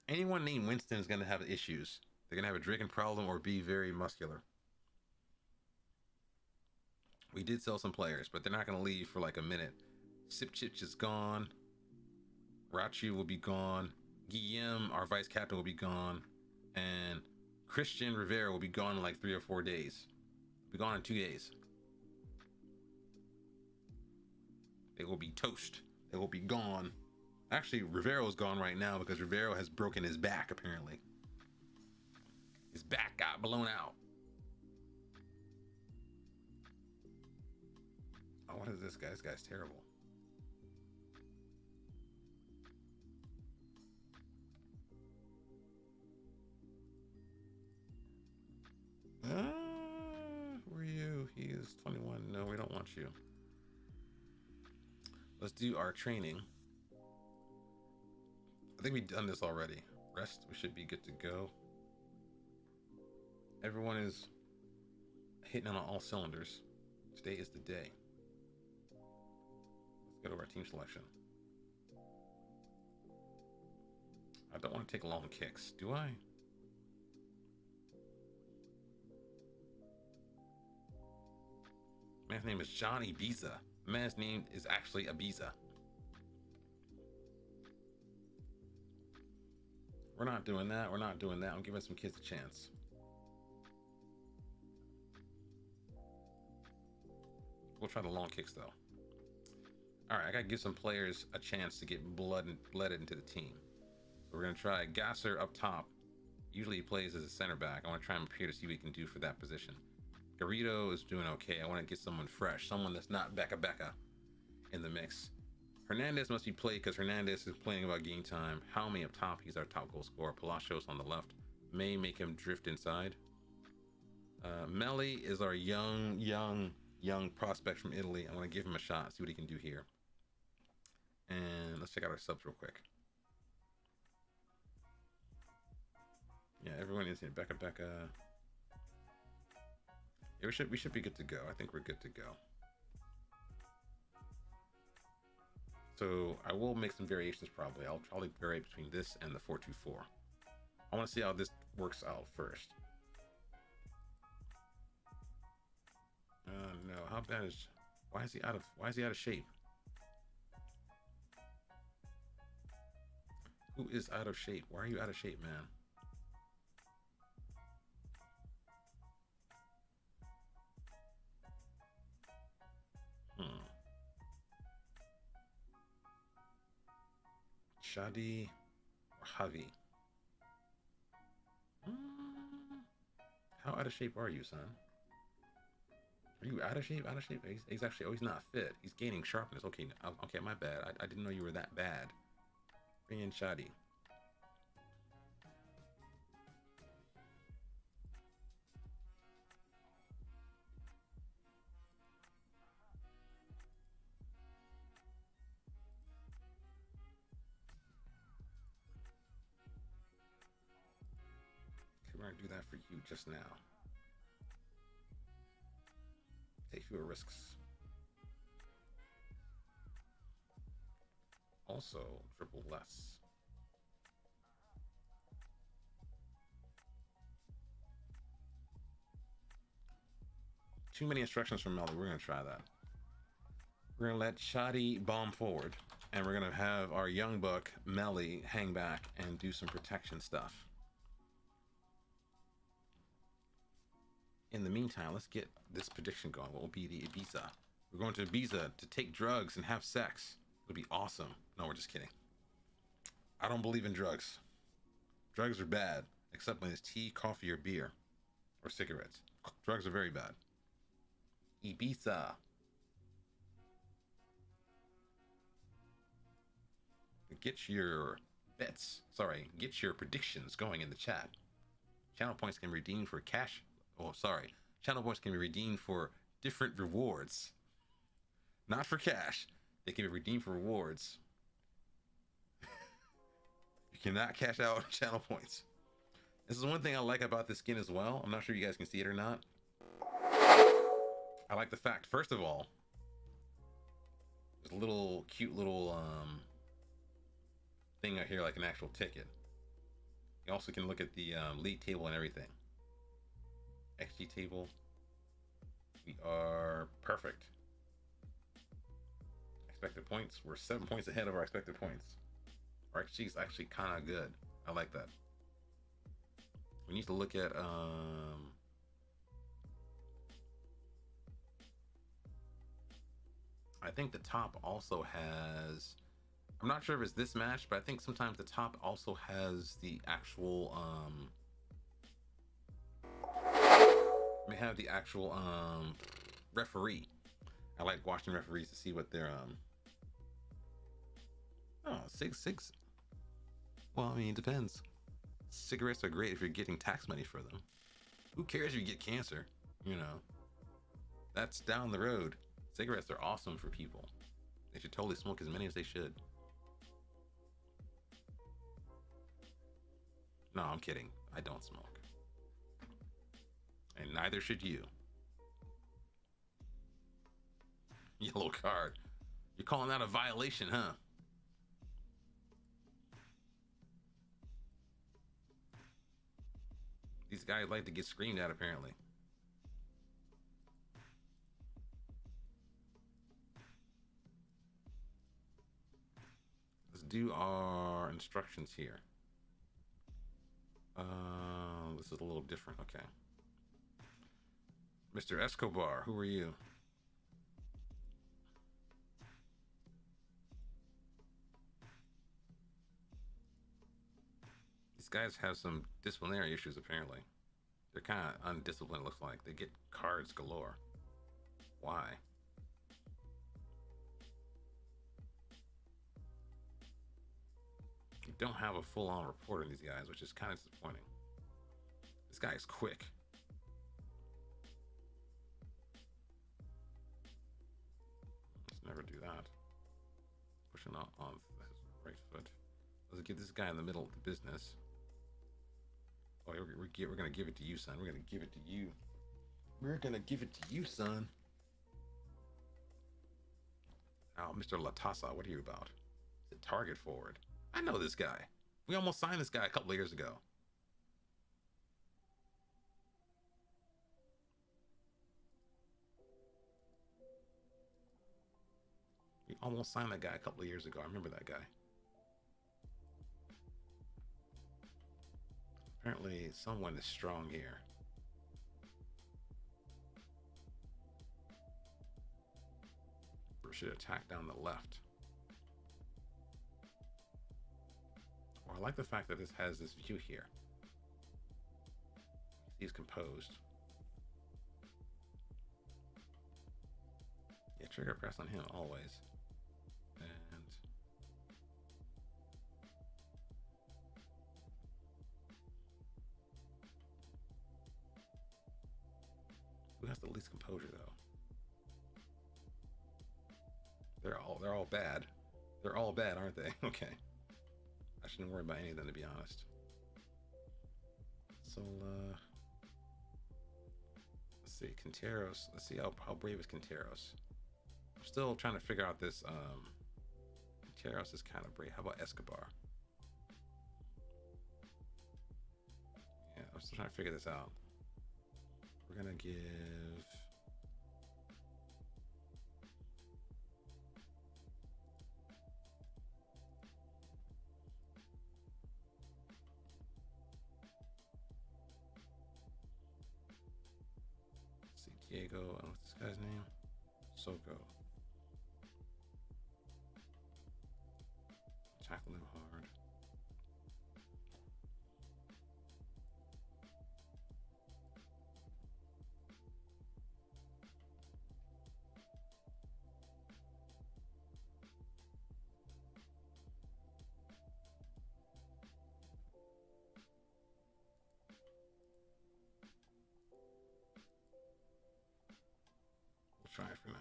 Anyone named Winston is going to have issues. They're going to have a drinking problem or be very muscular. We did sell some players, but they're not going to leave for like a minute. Sipchich is gone. Rachu will be gone. Guillem, our vice captain, will be gone. And Christian Rivera will be gone in like 3 or 4 days. Be gone in 2 days. They will be toast. They will be gone. Actually, Rivero's gone right now because Rivero has broken his back, apparently. His back got blown out. Oh, what is this guy? This guy's terrible. Who are you? He is 21. No, we don't want you. Let's do our training. I think we've done this already. Rest, we should be good to go. Everyone is hitting on all cylinders. Today is the day. Let's go to our team selection. I don't want to take long kicks, do I? Man's name is Johnny Ibiza. The man's name is actually Ibiza. We're not doing that. We're not doing that. I'm giving some kids a chance. We'll try the long kicks though. All right, I gotta give some players a chance to get blooded into the team. So we're gonna try Gasser up top. Usually he plays as a center back. I want to try him up here to see what he can do for that position. Garrido is doing okay. I want to get someone fresh, someone that's not Becca in the mix. Hernandez must be played because Hernandez is playing about game time. Jaume up top, he's our top goal scorer. Palacios on the left may make him drift inside. Melli is our young prospect from Italy. I want to give him a shot, see what he can do here. And let's check out our subs real quick. Yeah, everyone is here. Becca. Yeah, we should be good to go. I think we're good to go. So I will make some variations probably. I'll probably vary between this and the 4-2-4. I want to see how this works out first. No, how bad is? Why is he out of shape? Who is out of shape? Why are you out of shape, man? Shadi or Javi? How out of shape are you, son? Are you out of shape? Out of shape? He's actually, oh, he's not fit. He's gaining sharpness. Okay, okay, my bad. I didn't know you were that bad. Bring in Shadi. We're gonna do that for you just now. Take fewer risks. Also, dribble less. . too many instructions from Melly. We're gonna try that. We're gonna let Shoddy bomb forward, and we're gonna have our young buck Melly hang back and do some protection stuff. In the meantime, let's get this prediction going. What will be the Ibiza? We're going to Ibiza to take drugs and have sex. It'll be awesome. No, we're just kidding. I don't believe in drugs. Drugs are bad, except when it's tea, coffee, or beer, or cigarettes. Drugs are very bad. Ibiza. Get your get your predictions going in the chat. Channel points can be redeemed for cash. Oh, sorry. Channel points can be redeemed for different rewards. Not for cash. They can be redeemed for rewards. You cannot cash out channel points. This is one thing I like about this skin as well. I'm not sure you guys can see it or not. I like the fact, first of all, there's a little cute little thing out here like an actual ticket. You also can look at the league table and everything. XG table. We are perfect. Expected points. We're 7 points ahead of our expected points. Our XG is actually kind of good. I like that. We need to look at I think the top also has, I'm not sure if it's this match, but I think sometimes the top also has the actual may have the actual referee. I like watching referees to see what their six. Well, I mean, it depends. Cigarettes are great if you're getting tax money for them. Who cares if you get cancer? You know, that's down the road. Cigarettes are awesome for people. They should totally smoke as many as they should. No, I'm kidding. I don't smoke. And neither should you. Yellow card. You're calling that a violation, huh? These guys like to get screamed at, apparently. Let's do our instructions here. This is a little different. Okay. Mr. Escobar, who are you? These guys have some disciplinary issues, apparently. They're kind of undisciplined, looks like. They get cards galore. Why? You don't have a full-on report on these guys, which is kind of disappointing. This guy is quick. Let's never do that. Pushing out on his right foot. Let's get this guy in the middle of the business. Oh, we're gonna give it to you, son. We're gonna give it to you. We're gonna give it to you, son. Oh, Mr. Latassa, what are you about? It's a target forward. I know this guy. We almost signed this guy a couple of years ago. We almost signed that guy a couple of years ago. I remember that guy. Apparently, someone is strong here. We should attack down the left. Well, I like the fact that this has this view here. He's composed. Yeah, trigger press on him always. And who has the least composure though? They're all bad. They're all bad, aren't they? Okay. I shouldn't worry about any of them, to be honest. So let's see, Quinteros. Let's see how brave is Quinteros. I'm still trying to figure out this. Quinteros is kind of brave. How about Escobar? Yeah, I'm still trying to figure this out. We're gonna give Diego, what's this guy's name? Soko. Tackle him hard. We'll try it for now.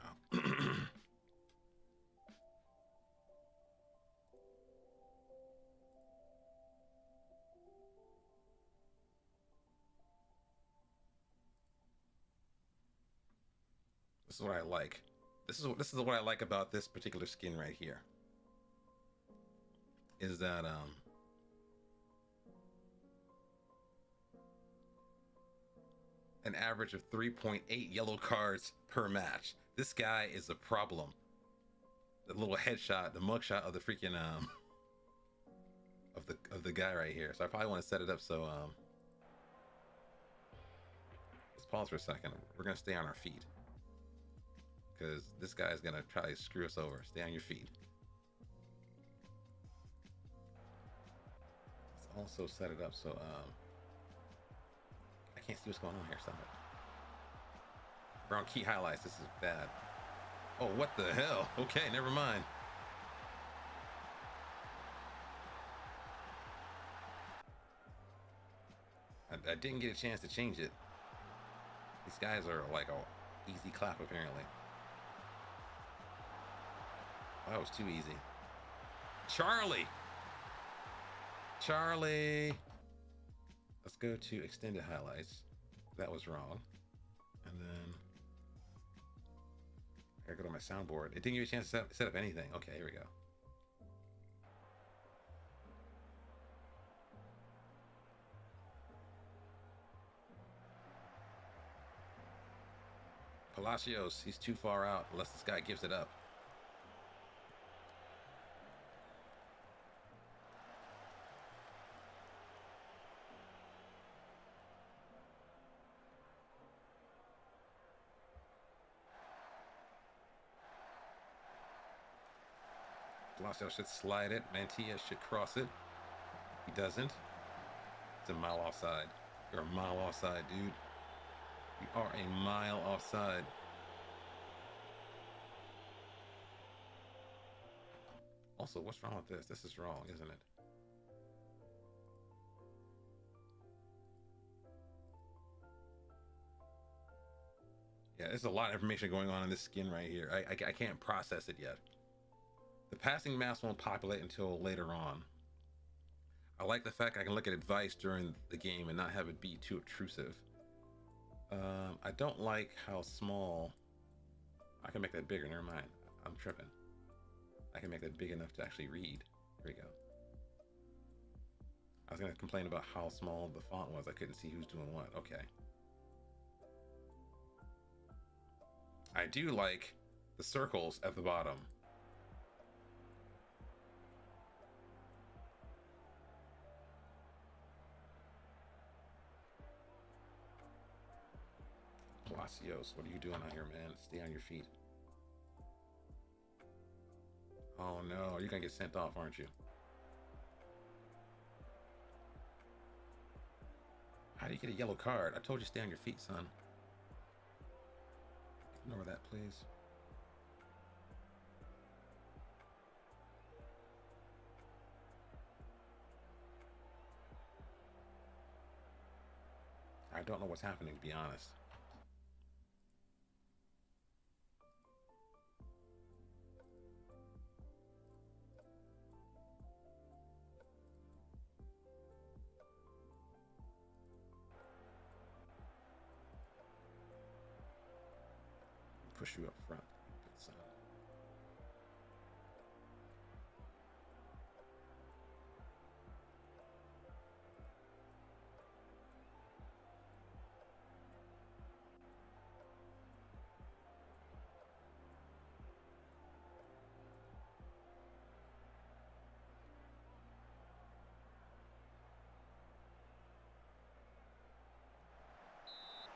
This is what I like. This is what I like about this particular skin right here. Is that an average of 3.8 yellow cards per match. This guy is a problem. The little headshot, the mugshot of the freaking of the guy right here. So I probably want to set it up so let's pause for a second. We're gonna stay on our feet because this guy is gonna try to screw us over. Stay on your feet. Let's also set it up so I can't see what's going on here. Stop it. We're on key highlights. This is bad. Oh, what the hell? Okay, never mind. I didn't get a chance to change it. These guys are like a easy clap apparently. That was too easy. Charlie! Charlie! Let's go to extended highlights. That was wrong. And then I gotta go to my soundboard. It didn't give me a chance to set up anything. Okay, here we go. Palacios, he's too far out unless this guy gives it up. Palacios should slide it. Mantilla should cross it. He doesn't. It's a mile offside. You're a mile offside, dude. You are a mile offside. Also, what's wrong with this? This is wrong, isn't it? Yeah, there's a lot of information going on in this skin right here. I can't process it yet. The passing maps won't populate until later on. I like the fact I can look at advice during the game and not have it be too obtrusive. I don't like how small. I can make that bigger. Never mind. I'm tripping. I can make that big enough to actually read. Here we go. I was going to complain about how small the font was. I couldn't see who's doing what. Okay. I do like the circles at the bottom. Palacios, what are you doing out here, man? Stay on your feet. Oh no, you're gonna get sent off, aren't you? How do you get a yellow card? I told you stay on your feet, son. Ignore that, please. I don't know what's happening, to be honest. Push you up front. Son.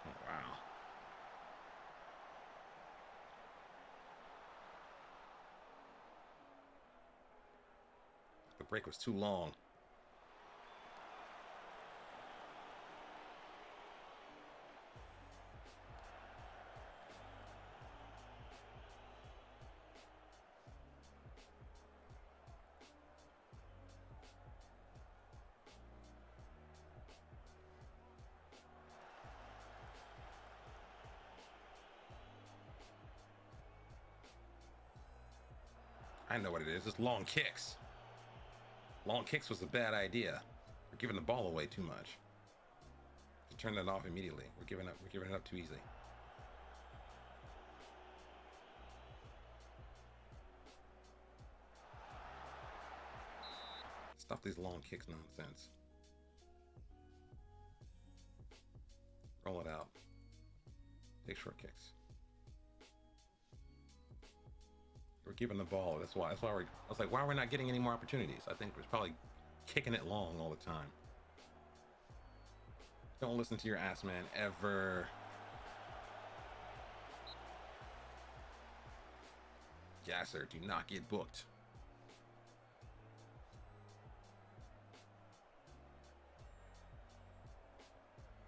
Oh, wow. The break was too long. I know what it is. It's long kicks. Long kicks was a bad idea. We're giving the ball away too much. To turn that off immediately. We're giving up. We're giving it up too easily. Stop these long kicks nonsense. Roll it out. Take short kicks. We're giving the ball. That's why I was like, why are we not getting any more opportunities? I think we're probably kicking it long all the time. Don't listen to your ass man ever. Gasser, do not get booked.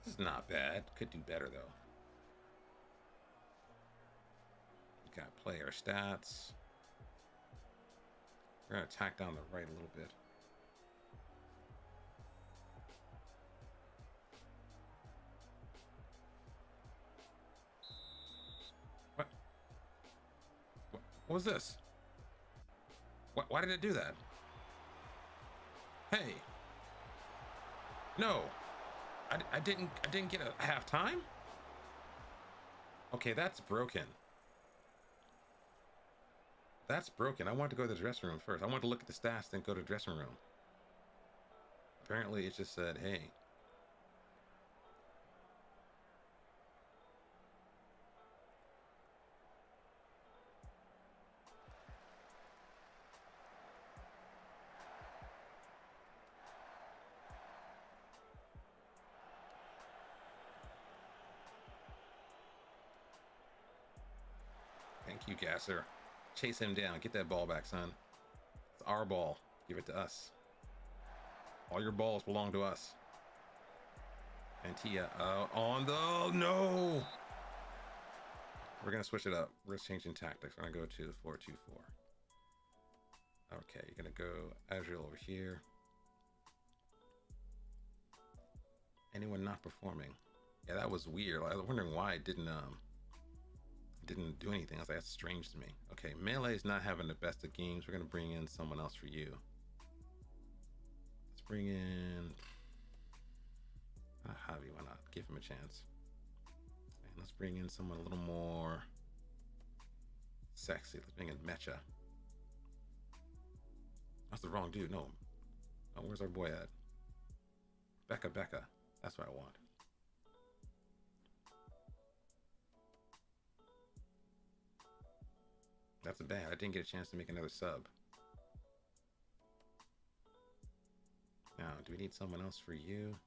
This is not bad. Could do better though. We got player stats. We're gonna attack down the right a little bit. What was this? Why did it do that? Hey. No. I didn't get a half time? Okay, that's broken. That's broken. I wanted to go to the dressing room first. I wanted to look at the stats, then go to the dressing room. Apparently it just said, hey. Thank you, Gasser. Chase him down. Get that ball back, son. It's our ball. Give it to us. All your balls belong to us. Antia on the... No! We're going to switch it up. We're changing tactics. We're going to go to the 4-2-4. Okay, you're going to go Azrael over here. Anyone not performing? Yeah, that was weird. I was wondering why it didn't do anything. I was like, that's strange to me. Okay, Melee's not having the best of games. We're gonna bring in someone else for you. Let's bring in Javi. Why not? Give him a chance. And let's bring in someone a little more sexy. Let's bring in Mecha. That's the wrong dude. No. Oh, where's our boy at? Becca. That's what I want. That's bad. I didn't get a chance to make another sub. Now, do we need someone else for you?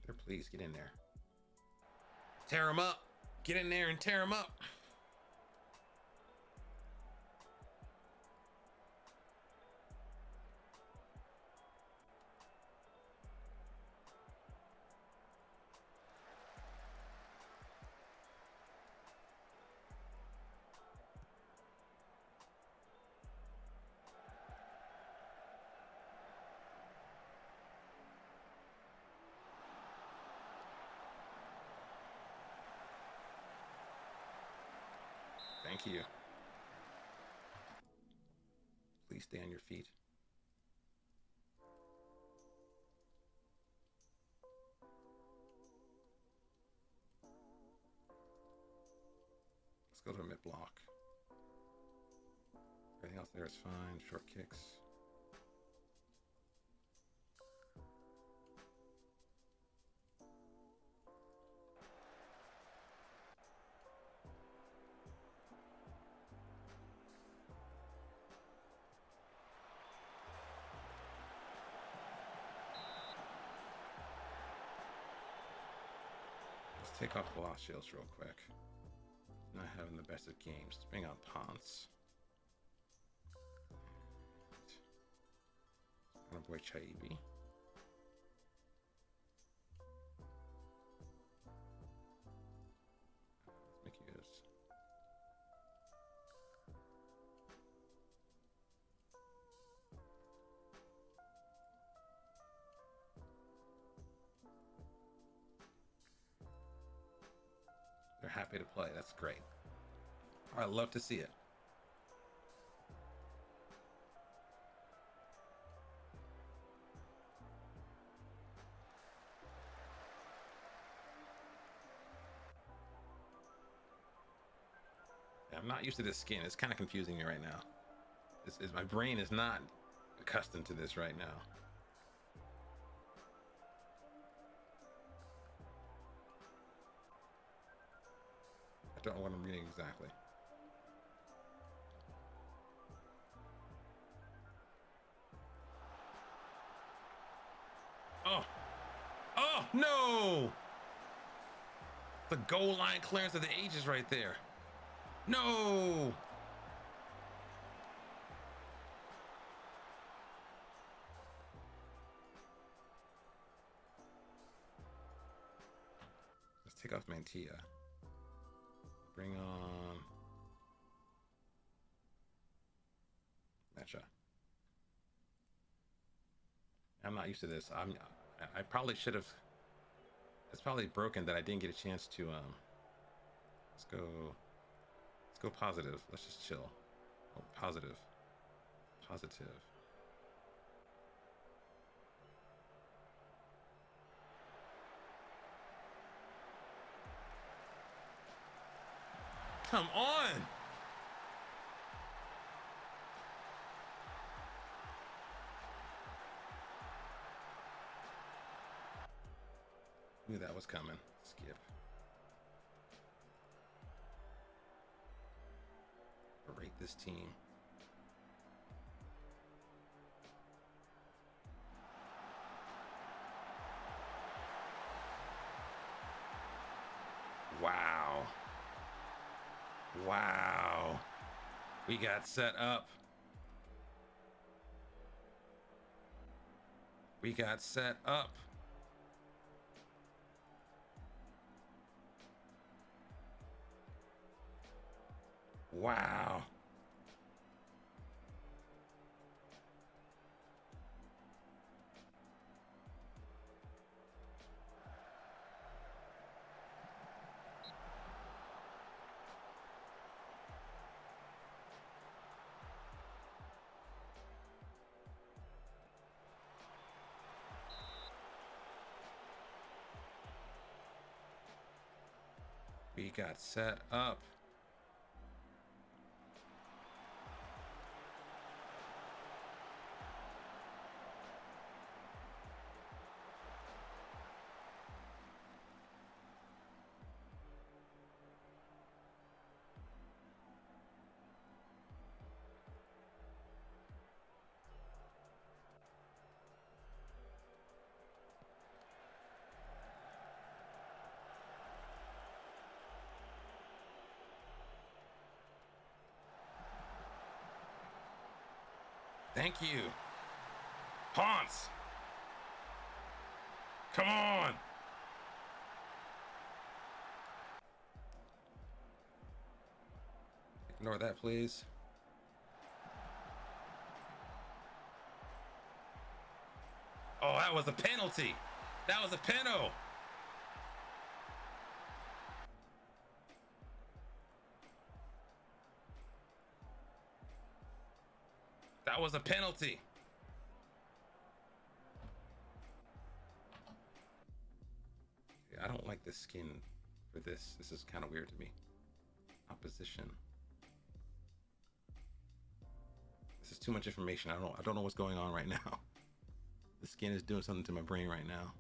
There, please get in there. Tear him up. Get in there and tear him up. Thank you. Please stay on your feet. Let's go to a mid block. Everything else there is fine. Short kicks. take off Gloss Shields real quick. Not having the best of games. Let's bring out Ponce. My boy Chaibi. Let's make use. They're happy to play. That's great. I love to see it. I'm not used to this skin. It's kind of confusing me right now. My brain is not accustomed to this right now. I don't know what I'm reading exactly. Oh! Oh, no! The goal line clearance of the ages right there. No! Let's take off Mantilla. Bring on Mecha. I'm not used to this. I probably should have. It's probably broken that I didn't get a chance to let's go positive. Let's just chill. Oh, positive. Positive. Come on! Knew that was coming. Skip. Berate this team. Wow. Wow. We got set up. We got set up. Wow. We got set up. Thank you. Ponce. Come on. Ignore that, please. Oh, that was a penalty. That was a penalty. That was a penalty. I don't like the skin for this. This is kind of weird to me. Opposition. This is too much information. I don't know what's going on right now. The skin is doing something to my brain right now.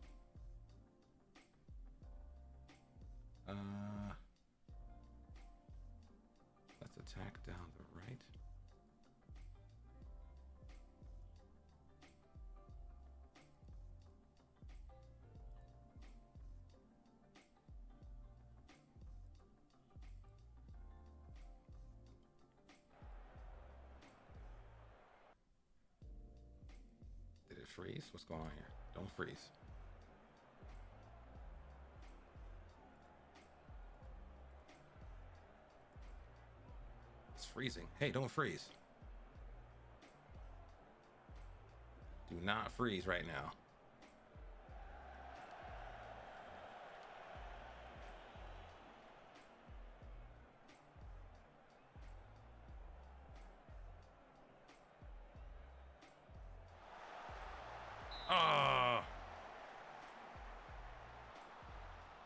Let's attack down the right. freeze? What's going on here? Don't freeze. It's freezing. Hey, don't freeze. Do not freeze right now. Oh!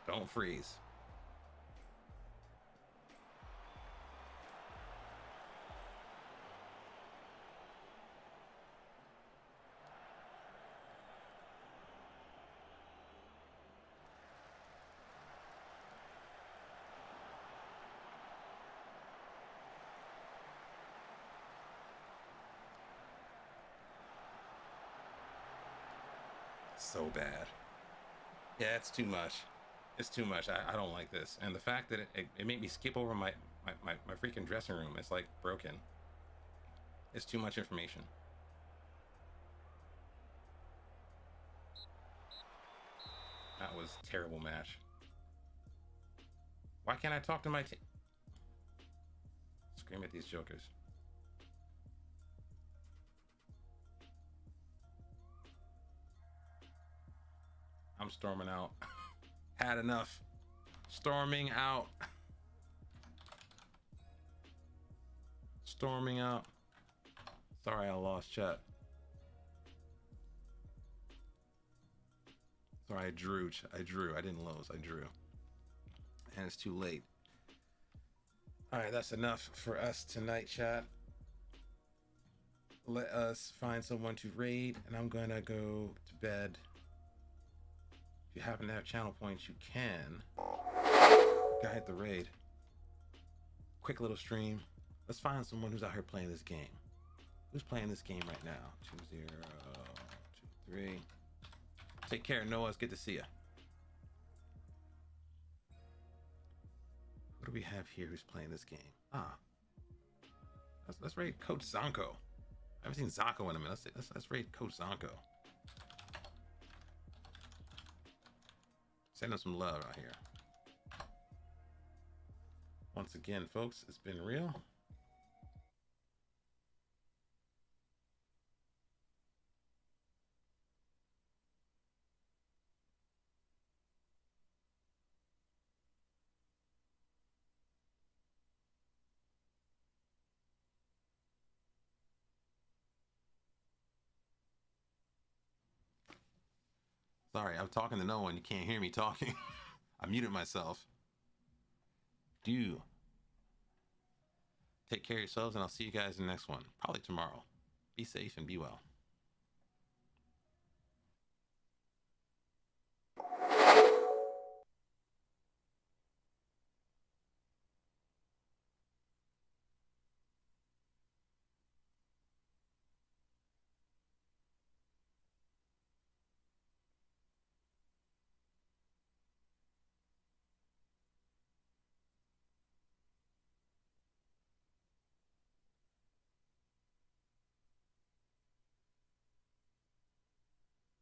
Don't freeze. So bad. Yeah, it's too much. It's too much. I don't like this. And the fact that it made me skip over my freaking dressing room. It's like broken. It's too much information. That was a terrible match. Why can't I talk to my team? Scream at these jokers. I'm storming out. Had enough. Storming out. Storming out. Sorry, I lost chat. Sorry, I drew. I didn't lose. I drew. And it's too late. All right, that's enough for us tonight, chat. Let us find someone to raid, and I'm gonna go to bed. If you happen to have channel points, you can guide the raid. Quick little stream. Let's find someone who's out here playing this game. Who's playing this game right now? 2023. Take care, Noah. It's good to see you. What do we have here who's playing this game? Let's raid Coach Zonko. I haven't seen Zonko in a minute. Let's raid Coach Zonko. Send him some love out here. Once again, folks, it's been real. Sorry, I'm talking to no one. You can't hear me talking. I muted myself. Do take care of yourselves, and I'll see you guys in the next one. Probably tomorrow. Be safe and be well.